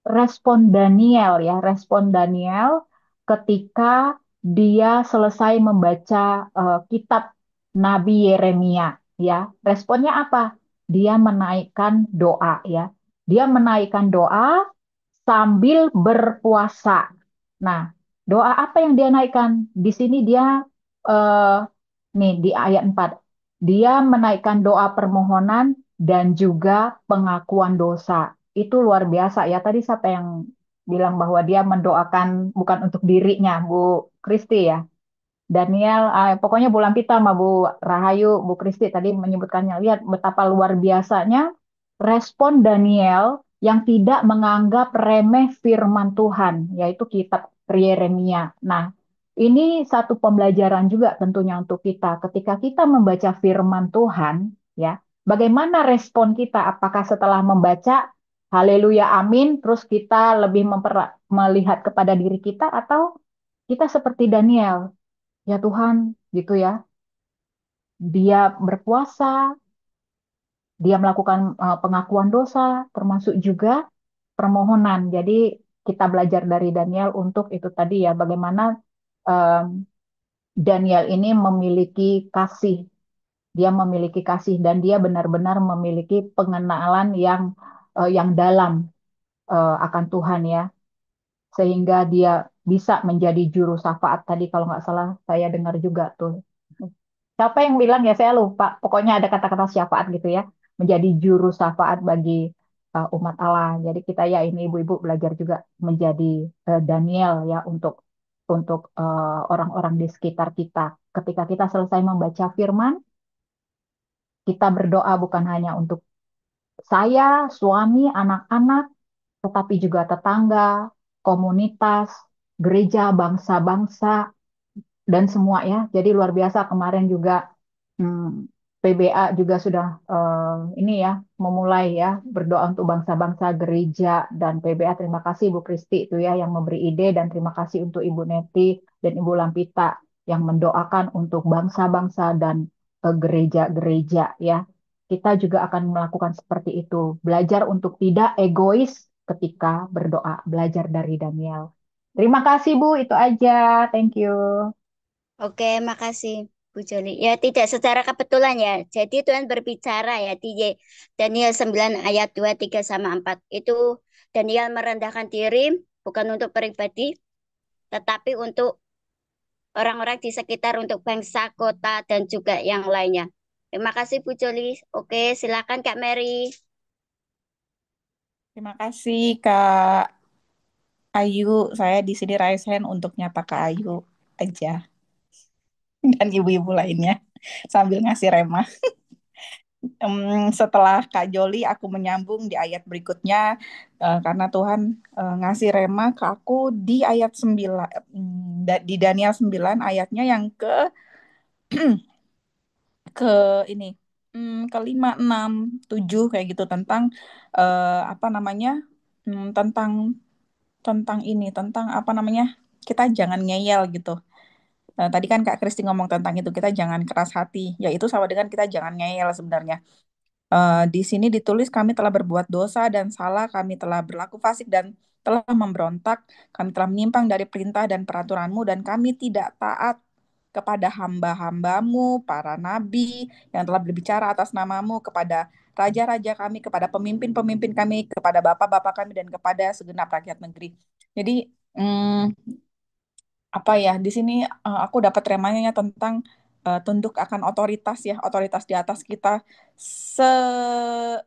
respon Daniel ya, respon Daniel ketika dia selesai membaca kitab Nabi Yeremia ya. Responnya apa? Dia menaikkan doa ya. Dia menaikkan doa sambil berpuasa. Nah, doa apa yang dia naikkan? Di sini dia eh, nih di ayat 4. Dia menaikkan doa permohonan dan juga pengakuan dosa. Itu luar biasa ya. Tadi siapa yang bilang bahwa dia mendoakan bukan untuk dirinya, Bu Kristi ya. Daniel, pokoknya Bu Lampita sama Bu Rahayu, Bu Kristi tadi menyebutkannya. Lihat betapa luar biasanya respon Daniel yang tidak menganggap remeh firman Tuhan, yaitu kitab Yeremia. Nah, ini satu pembelajaran juga tentunya untuk kita. Ketika kita membaca firman Tuhan, ya, bagaimana respon kita? Apakah setelah membaca, haleluya, amin, terus kita lebih melihat kepada diri kita, atau kita seperti Daniel? Ya Tuhan, gitu ya. Dia berpuasa, dia melakukan pengakuan dosa, termasuk juga permohonan. Jadi kita belajar dari Daniel untuk itu tadi ya, bagaimana em, Daniel ini memiliki kasih. Dia memiliki kasih dan dia benar-benar memiliki pengenalan yang dalam akan Tuhan ya, sehingga dia bisa menjadi juru syafaat tadi kalau nggak salah saya dengar juga tuh. Siapa yang bilang ya saya lupa. Pokoknya ada kata-kata syafaat gitu ya. Menjadi juru syafaat bagi umat Allah. Jadi kita ya ini ibu-ibu belajar juga menjadi Daniel ya untuk orang-orang di sekitar kita. Ketika kita selesai membaca firman, Kita berdoa bukan hanya untuk saya, suami, anak-anak, tetapi juga tetangga, komunitas, gereja, bangsa-bangsa, dan semua ya. Jadi luar biasa kemarin juga PBA juga sudah ini ya memulai ya berdoa untuk bangsa-bangsa gereja dan PBA. Terima kasih Bu Kristi itu ya yang memberi ide dan terima kasih untuk Ibu Neti dan Ibu Lampita yang mendoakan untuk bangsa-bangsa dan gereja-gereja ya. Kita juga akan melakukan seperti itu. Belajar untuk tidak egois ketika berdoa. Belajar dari Daniel. Terima kasih Bu, itu aja. Thank you. Oke, makasih Bu Joli. Ya, tidak secara kebetulan ya. Jadi Tuhan berbicara ya di Daniel 9 ayat 2, 3 sama 4. Itu Daniel merendahkan diri bukan untuk pribadi, tetapi untuk orang-orang di sekitar, untuk bangsa, kota, dan juga yang lainnya. Terima kasih Bu Joli. Oke, silakan Kak Mary. Terima kasih Kak Ayu. Saya di sini raise hand untuk nyapa Kak Ayu aja dan ibu-ibu lainnya sambil ngasih remah. Setelah Kak Joli, aku menyambung di ayat berikutnya karena Tuhan ngasih rema ke aku di ayat 9, di Daniel 9 ayatnya yang ke ini kelima, enam, tujuh kayak gitu tentang apa namanya tentang tentang apa namanya kita jangan ngeyel gitu. Tadi kan Kak Kristi ngomong tentang itu kita jangan keras hati, yaitu sama dengan kita jangan ngeyel sebenarnya. Di sini ditulis kami telah berbuat dosa dan salah, kami telah berlaku fasik dan telah memberontak, kami telah menyimpang dari perintah dan peraturanmu dan kami tidak taat kepada hamba-hambamu, para nabi yang telah berbicara atas namamu, kepada raja-raja kami, kepada pemimpin-pemimpin kami, kepada bapak-bapak kami dan kepada segenap rakyat negeri. Jadi apa ya di sini aku dapat remanya tentang tunduk akan otoritas ya, otoritas di atas kita se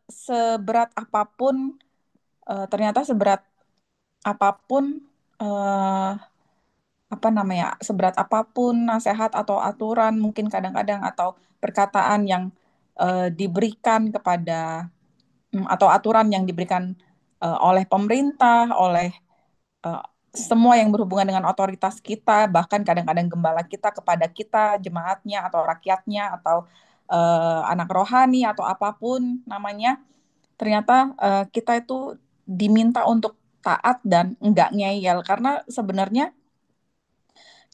seberat apapun ternyata seberat apapun eh, apa namanya seberat apapun nasihat atau aturan mungkin kadang-kadang atau perkataan yang diberikan kepada atau aturan yang diberikan oleh pemerintah, oleh eh, semua yang berhubungan dengan otoritas kita, bahkan kadang-kadang gembala kita kepada kita, jemaatnya atau rakyatnya atau anak rohani atau apapun namanya, ternyata kita itu diminta untuk taat dan enggak ngeyel karena sebenarnya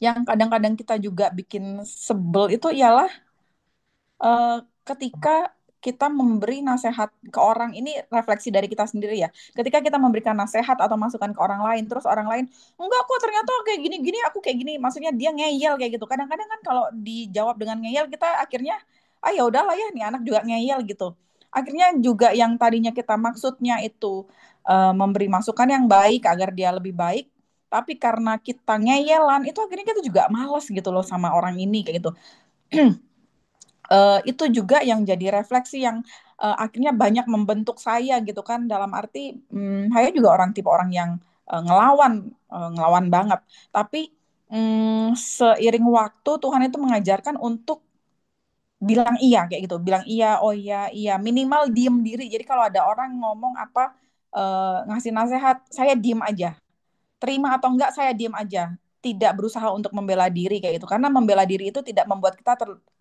yang kadang-kadang kita juga bikin sebel itu ialah eh, ketika kita memberi nasihat ke orang ini refleksi dari kita sendiri ya. Ketika kita memberikan nasihat atau masukan ke orang lain, terus orang lain enggak kok ternyata kayak gini-gini, aku kayak gini. Maksudnya dia ngeyel kayak gitu. Kadang-kadang kan kalau dijawab dengan ngeyel kita akhirnya ah ya udahlah ya nih anak juga ngeyel gitu. Akhirnya juga yang tadinya kita maksudnya itu memberi masukan yang baik agar dia lebih baik, tapi karena kita ngeyelan itu akhirnya kita juga males gitu loh sama orang ini kayak gitu. Itu juga yang jadi refleksi yang akhirnya banyak membentuk saya gitu kan dalam arti saya juga tipe orang yang ngelawan banget tapi seiring waktu Tuhan itu mengajarkan untuk bilang iya kayak gitu bilang iya oh iya iya minimal diem diri jadi kalau ada orang ngomong apa ngasih nasihat saya diem aja terima atau enggak saya diam aja tidak berusaha untuk membela diri kayak gitu karena membela diri itu tidak membuat kita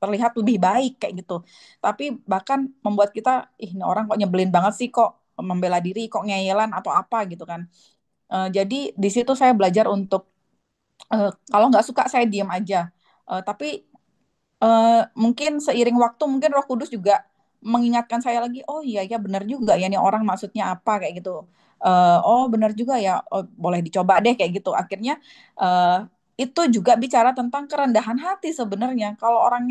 terlihat lebih baik kayak gitu tapi bahkan membuat kita ih ini orang kok nyebelin banget sih kok membela diri kok ngeyelan atau apa gitu kan. Jadi di situ saya belajar untuk kalau nggak suka saya diam aja. Tapi mungkin seiring waktu mungkin Roh Kudus juga mengingatkan saya lagi oh iya ya benar juga ya nih orang maksudnya apa kayak gitu. Oh benar juga ya oh, boleh dicoba deh kayak gitu akhirnya eh, itu juga bicara tentang kerendahan hati sebenarnya kalau orang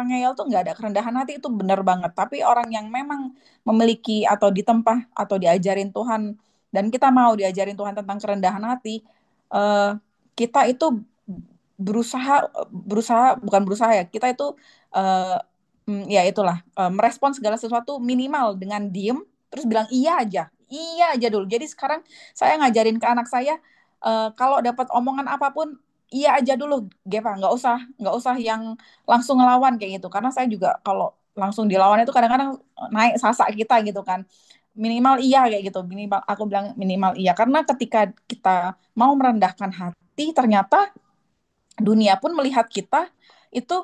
ngeyel tuh nggak ada kerendahan hati itu benar banget tapi orang yang memang memiliki atau ditempa atau diajarin Tuhan dan kita mau diajarin Tuhan tentang kerendahan hati eh, kita itu berusaha berusaha bukan berusaha ya kita itu eh, ya itulah merespon segala sesuatu minimal dengan diem terus bilang iya aja dulu jadi sekarang saya ngajarin ke anak saya kalau dapat omongan apapun iya aja dulu Geva nggak usah yang langsung ngelawan kayak gitu karena saya juga kalau langsung dilawan itu kadang-kadang naik sasak kita gitu kan. Minimal iya kayak gitu. Minimal aku bilang minimal iya karena ketika kita mau merendahkan hati ternyata dunia pun melihat kita itu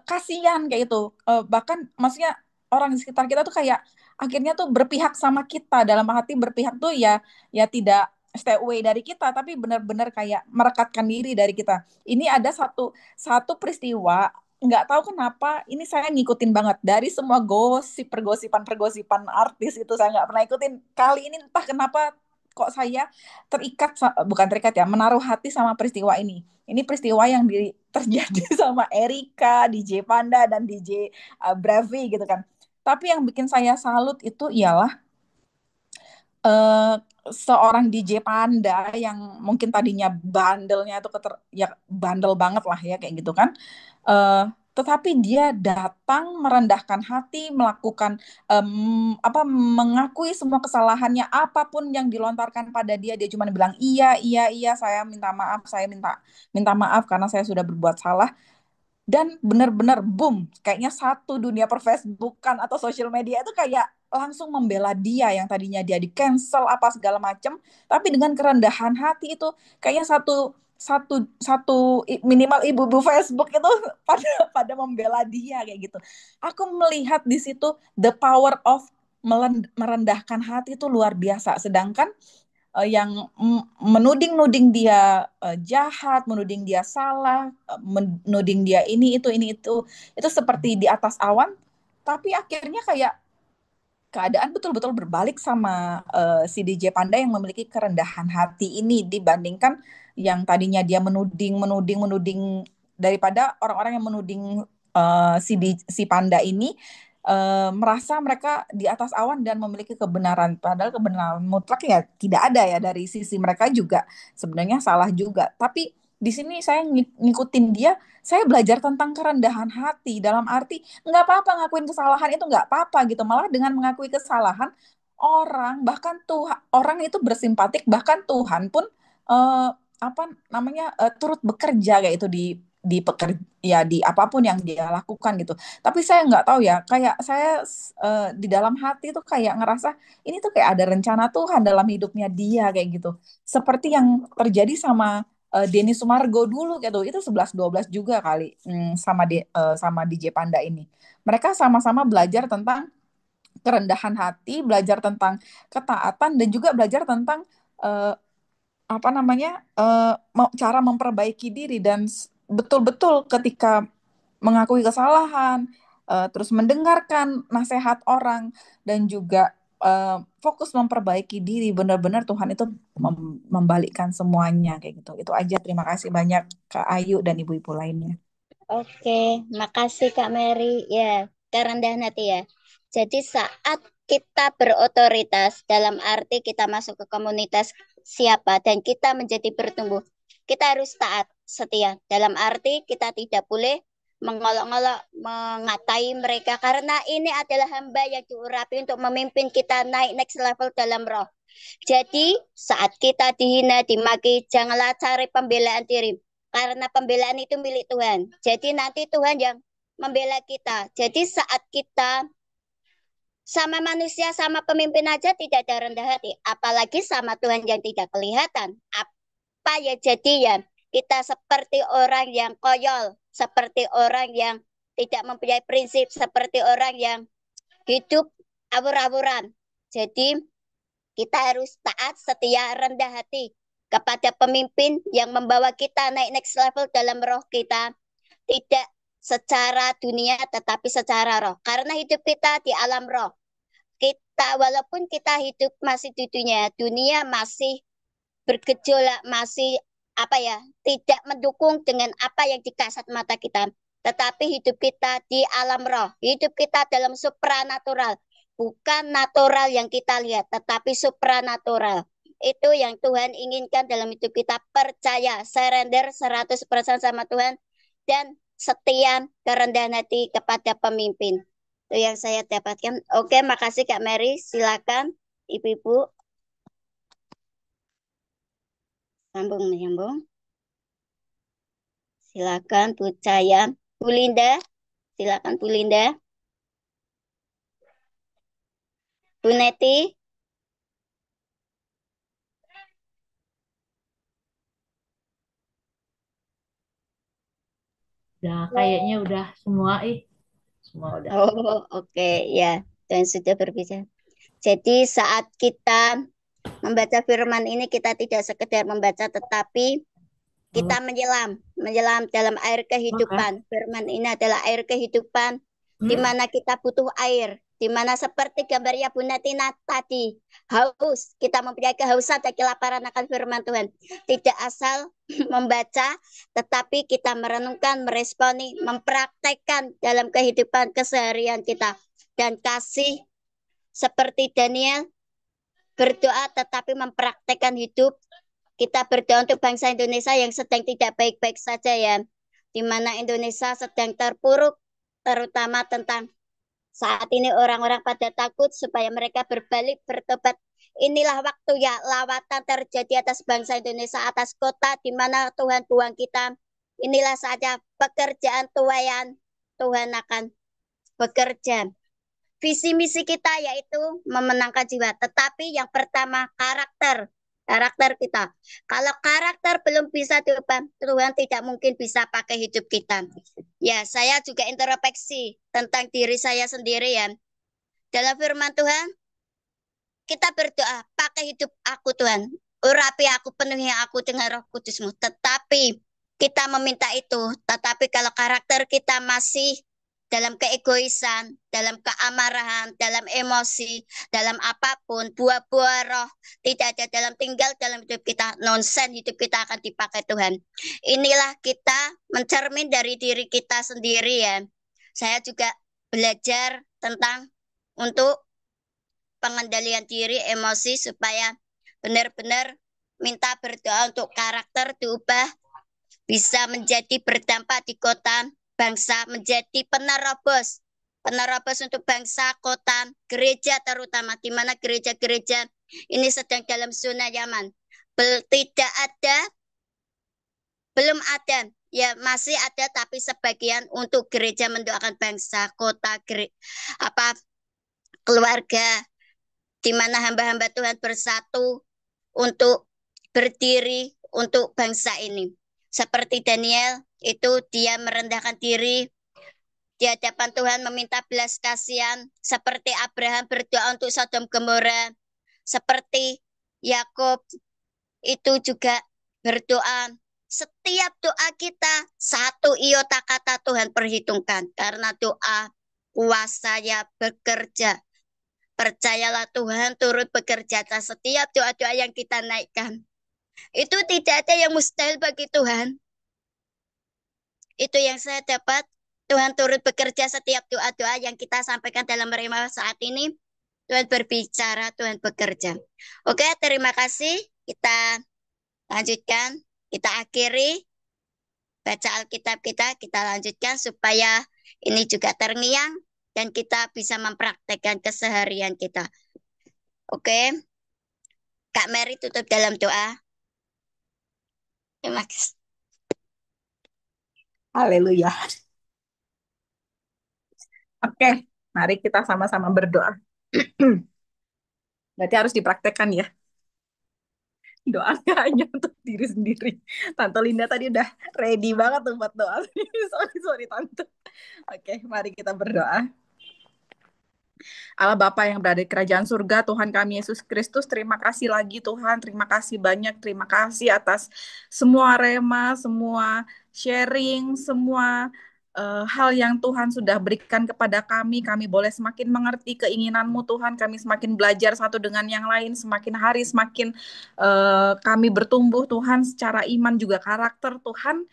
kasihan kayak itu. Bahkan maksudnya orang di sekitar kita tuh kayak akhirnya tuh berpihak sama kita dalam hati berpihak tuh ya ya tidak stay away dari kita tapi benar-benar kayak merekatkan diri dari kita. Ini ada satu satu peristiwa nggak tahu kenapa ini saya ngikutin banget dari semua gosip pergosipan artis itu saya nggak pernah ikutin kali ini entah kenapa kok saya terikat bukan terikat ya menaruh hati sama peristiwa ini peristiwa yang terjadi sama Erika, DJ Panda, dan DJ Bravi gitu kan. Tapi yang bikin saya salut itu ialah eh, seorang DJ Panda yang mungkin tadinya bandelnya itu ya bandel banget lah ya kayak gitu kan. Eh, tetapi dia datang merendahkan hati, melakukan apa mengakui semua kesalahannya apapun yang dilontarkan pada dia, dia cuma bilang iya iya iya saya minta maaf, saya minta minta maaf karena saya sudah berbuat salah dan benar-benar boom kayaknya satu dunia perfacebookan atau sosial media itu kayak langsung membela dia yang tadinya dia di cancel apa segala macam tapi dengan kerendahan hati itu kayaknya satu satu satu minimal ibu-ibu Facebook itu pada pada membela dia kayak gitu aku melihat di situ the power of merendahkan hati itu luar biasa sedangkan yang menuding-nuding dia jahat, menuding dia salah, menuding dia ini itu seperti di atas awan, tapi akhirnya kayak keadaan betul-betul berbalik sama si DJ Panda yang memiliki kerendahan hati ini dibandingkan yang tadinya dia menuding daripada orang-orang yang menuding si Panda ini merasa mereka di atas awan dan memiliki kebenaran padahal kebenaran mutlak ya tidak ada ya dari sisi mereka juga sebenarnya salah juga tapi di sini saya ngikutin dia saya belajar tentang kerendahan hati dalam arti nggak apa-apa ngakuin kesalahan itu nggak apa-apa gitu malah dengan mengakui kesalahan orang bahkan Tuhan orang itu bersimpatik bahkan Tuhan pun eh, apa namanya turut bekerja kayak itu di pekerja ya di apapun yang dia lakukan gitu tapi saya nggak tahu ya kayak saya di dalam hati tuh kayak ngerasa ini tuh kayak ada rencana Tuhan dalam hidupnya dia kayak gitu seperti yang terjadi sama Denny Sumargo dulu gitu itu 11-12 juga kali sama DJ Panda ini mereka sama-sama belajar tentang kerendahan hati belajar tentang ketaatan dan juga belajar tentang eh, apa namanya cara memperbaiki diri dan betul-betul ketika mengakui kesalahan terus mendengarkan nasihat orang dan juga fokus memperbaiki diri benar-benar Tuhan itu membalikkan semuanya kayak gitu itu aja terima kasih banyak Kak Ayu dan ibu-ibu lainnya. Oke, makasih Kak Mary. Ya, kerendahan hati ya. Jadi saat kita berotoritas, dalam arti kita masuk ke komunitas siapa dan kita menjadi bertumbuh, kita harus taat, setia. Dalam arti kita tidak boleh mengolok-olok, mengatai mereka karena ini adalah hamba yang diurapi untuk memimpin kita naik next level dalam roh. Jadi saat kita dihina, dimaki, janganlah cari pembelaan diri karena pembelaan itu milik Tuhan. Jadi nanti Tuhan yang membela kita. Jadi saat kita sama manusia, sama pemimpin aja tidak ada rendah hati. Apalagi sama Tuhan yang tidak kelihatan. Apa ya jadinya? Kita seperti orang yang koyol. Seperti orang yang tidak mempunyai prinsip. Seperti orang yang hidup awur-awuran. Jadi kita harus taat, setia, rendah hati kepada pemimpin yang membawa kita naik next level dalam roh kita. Tidak secara dunia tetapi secara roh. Karena hidup kita di alam roh. Kita walaupun kita hidup masih di dunia masih bergejolak, masih apa ya, tidak mendukung dengan apa yang dikasat mata kita. Tetapi hidup kita di alam roh, hidup kita dalam supranatural, bukan natural yang kita lihat, tetapi supranatural. Itu yang Tuhan inginkan dalam hidup kita. Percaya, surrender 100% sama Tuhan, dan setia kerendahan hati kepada pemimpin. Itu yang saya dapatkan. Oke, makasih Kak Mary. Silakan Ibu-ibu. Sambung. Silakan Bu Caya. Bu Linda. Silakan Bu Linda. Bu Neti, Udah kayaknya udah semua semua udah. oh oke ya, dan sudah berbicara. Jadi saat kita membaca firman ini kita tidak sekedar membaca tetapi kita menyelam dalam air kehidupan. Firman ini adalah air kehidupan di mana kita butuh air, di mana seperti gambarnya Bu Natina tadi, haus, kita mempunyai kehausan dan kelaparan akan firman Tuhan. Tidak asal membaca, tetapi kita merenungkan, meresponi, mempraktekkan dalam kehidupan keseharian kita. Dan kasih seperti Daniel, berdoa tetapi mempraktekkan hidup. Kita berdoa untuk bangsa Indonesia yang sedang tidak baik-baik saja ya, di mana Indonesia sedang terpuruk, terutama tentang saat ini orang-orang pada takut supaya mereka berbalik bertobat. Inilah waktu ya lawatan terjadi atas bangsa Indonesia, atas kota di mana Tuhan buang kita. Inilah saja pekerjaan tuayan Tuhan akan bekerja. Visi misi kita yaitu memenangkan jiwa. Tetapi yang pertama karakter kita. Kalau karakter belum bisa diubah, Tuhan tidak mungkin bisa pakai hidup kita. Ya, saya juga introspeksi tentang diri saya sendiri ya. Dalam firman Tuhan, kita berdoa, pakai hidup aku Tuhan. Urapi aku, penuhi aku dengan Roh Kudus-Mu. Tetapi kita meminta itu, tetapi kalau karakter kita masih dalam keegoisan, dalam keamarahan, dalam emosi, dalam apapun, buah-buah roh tidak ada dalam hidup kita, nonsen hidup kita akan dipakai Tuhan. Inilah kita mencermin dari diri kita sendiri ya. Saya juga belajar tentang untuk pengendalian diri, emosi supaya benar-benar minta berdoa untuk karakter diubah, bisa menjadi berdampak di kota, bangsa, menjadi penerobos untuk bangsa, kota, gereja terutama, di mana gereja-gereja ini sedang dalam zona nyaman. Belum ada, ya masih ada, tapi sebagian untuk gereja mendoakan bangsa, kota, keluarga, di mana hamba-hamba Tuhan bersatu untuk berdiri untuk bangsa ini. Seperti Daniel, itu dia merendahkan diri di hadapan Tuhan, meminta belas kasihan. Seperti Abraham berdoa untuk Sodom Gomora. Seperti Yakub itu juga berdoa. Setiap doa kita, satu iota kata Tuhan perhitungkan. Karena doa kuasanya bekerja. Percayalah Tuhan turut bekerja atas setiap doa-doa yang kita naikkan. Itu tidak ada yang mustahil bagi Tuhan. Itu yang saya dapat. Tuhan turut bekerja setiap doa-doa yang kita sampaikan dalam rema saat ini. Tuhan berbicara, Tuhan bekerja. Oke, terima kasih. Kita lanjutkan. Kita akhiri baca Alkitab kita lanjutkan supaya ini juga terngiang dan kita bisa mempraktekkan keseharian kita. Oke. Kak Mary tutup dalam doa. Terima kasih. Haleluya. Oke, mari kita sama-sama berdoa. Berarti harus dipraktekkan ya. Doa nggak hanya untuk diri sendiri. Tante Linda tadi udah ready banget tuh buat doa. Sorry Tante. Oke, mari kita berdoa. Allah Bapa yang berada di kerajaan surga, Tuhan kami Yesus Kristus, terima kasih lagi Tuhan, terima kasih banyak, terima kasih atas semua rema, semua sharing, semua hal yang Tuhan sudah berikan kepada kami boleh semakin mengerti keinginan-Mu Tuhan, kami semakin belajar satu dengan yang lain, semakin hari semakin kami bertumbuh Tuhan secara iman juga karakter Tuhan,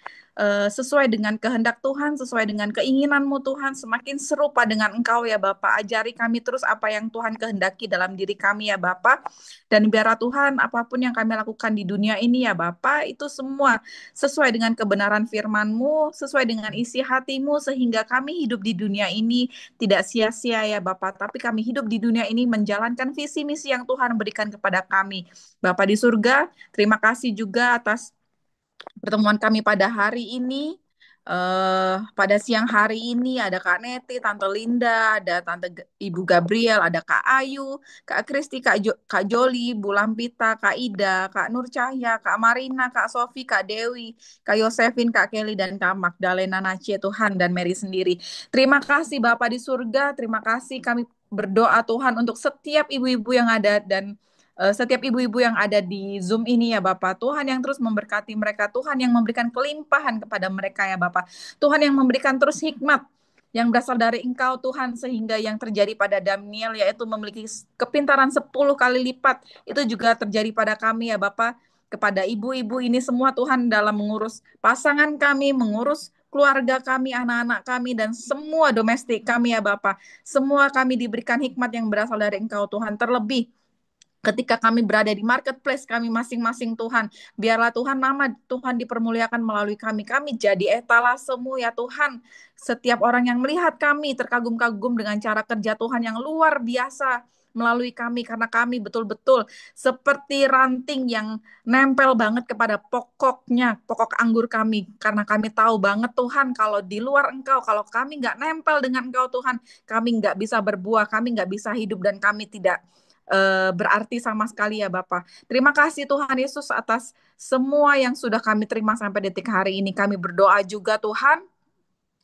sesuai dengan kehendak Tuhan, sesuai dengan keinginan-Mu Tuhan, semakin serupa dengan Engkau ya Bapa. Ajari kami terus apa yang Tuhan kehendaki dalam diri kami ya Bapa. Dan biarlah Tuhan apapun yang kami lakukan di dunia ini ya Bapa, itu semua sesuai dengan kebenaran firman-Mu, sesuai dengan isi hati-Mu, sehingga kami hidup di dunia ini tidak sia-sia ya Bapa, tapi kami hidup di dunia ini menjalankan visi misi yang Tuhan berikan kepada kami. Bapa di surga, terima kasih juga atas pertemuan kami pada hari ini. pada siang hari ini ada Kak Neti, Tante Linda, ada Ibu Gabriel, ada Kak Ayu, Kak Kristi, Kak Joli, Bu Lampita, Kak Ida, Kak Nur Cahya, Kak Marina, Kak Sofi, Kak Dewi, Kak Yosefin, Kak Kelly, dan Kak Magdalena Nacie, Tuhan, dan Mary sendiri. Terima kasih Bapak di surga, terima kasih kami berdoa Tuhan untuk setiap ibu-ibu yang ada dan setiap ibu-ibu yang ada di Zoom ini ya Bapak. Tuhan yang terus memberkati mereka. Tuhan yang memberikan kelimpahan kepada mereka ya Bapak. Tuhan yang memberikan terus hikmat yang berasal dari Engkau Tuhan, sehingga yang terjadi pada Daniel yaitu memiliki kepintaran 10 kali lipat, itu juga terjadi pada kami ya Bapak. Kepada ibu-ibu ini semua Tuhan dalam mengurus pasangan kami, mengurus keluarga kami, anak-anak kami, dan semua domestik kami ya Bapak. Semua kami diberikan hikmat yang berasal dari Engkau Tuhan. Terlebih ketika kami berada di marketplace kami masing-masing Tuhan, biarlah Tuhan nama Tuhan dipermuliakan melalui kami. Kami jadi etalasemu ya Tuhan. Setiap orang yang melihat kami terkagum-kagum dengan cara kerja Tuhan yang luar biasa melalui kami, karena kami betul-betul seperti ranting yang nempel banget kepada pokoknya, pokok anggur kami. Karena kami tahu banget Tuhan, kalau di luar Engkau, kalau kami nggak nempel dengan Engkau Tuhan, kami nggak bisa berbuah, kami nggak bisa hidup, dan kami tidak berarti sama sekali ya Bapak. Terima kasih Tuhan Yesus atas semua yang sudah kami terima sampai detik hari ini. Kami berdoa juga Tuhan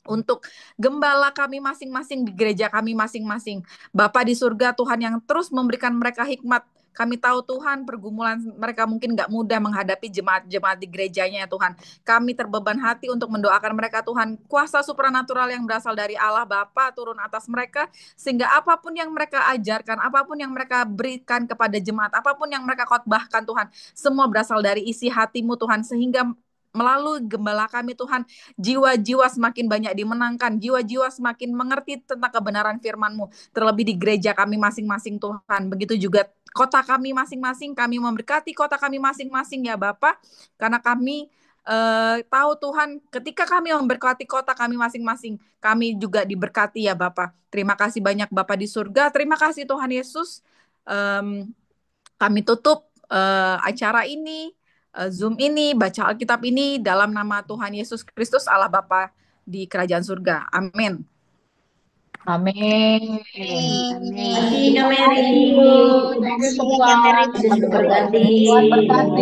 untuk gembala kami masing-masing di gereja kami masing-masing. Bapa di surga Tuhan yang terus memberikan mereka hikmat. Kami tahu Tuhan pergumulan mereka mungkin gak mudah menghadapi jemaat-jemaat di gerejanya ya Tuhan. Kami terbeban hati untuk mendoakan mereka Tuhan. Kuasa supranatural yang berasal dari Allah Bapa turun atas mereka, sehingga apapun yang mereka ajarkan, apapun yang mereka berikan kepada jemaat, apapun yang mereka khotbahkan Tuhan, semua berasal dari isi hatimu Tuhan, sehingga melalui gembala kami Tuhan, jiwa-jiwa semakin banyak dimenangkan, jiwa-jiwa semakin mengerti tentang kebenaran firman-Mu, terlebih di gereja kami masing-masing Tuhan. Begitu juga kota kami masing-masing, kami memberkati kota kami masing-masing ya Bapak, karena kami tahu Tuhan, ketika kami memberkati kota kami masing-masing, kami juga diberkati ya Bapak. Terima kasih banyak Bapak di surga, terima kasih Tuhan Yesus. Kami tutup acara ini, Zoom ini, baca Alkitab ini dalam nama Tuhan Yesus Kristus Allah Bapa di kerajaan surga. Amin. Amin. Amin. Terima kasih Kak Mary. Terima kasih Semua Kak Mary. Tuhan berkati. Tuhan berkati.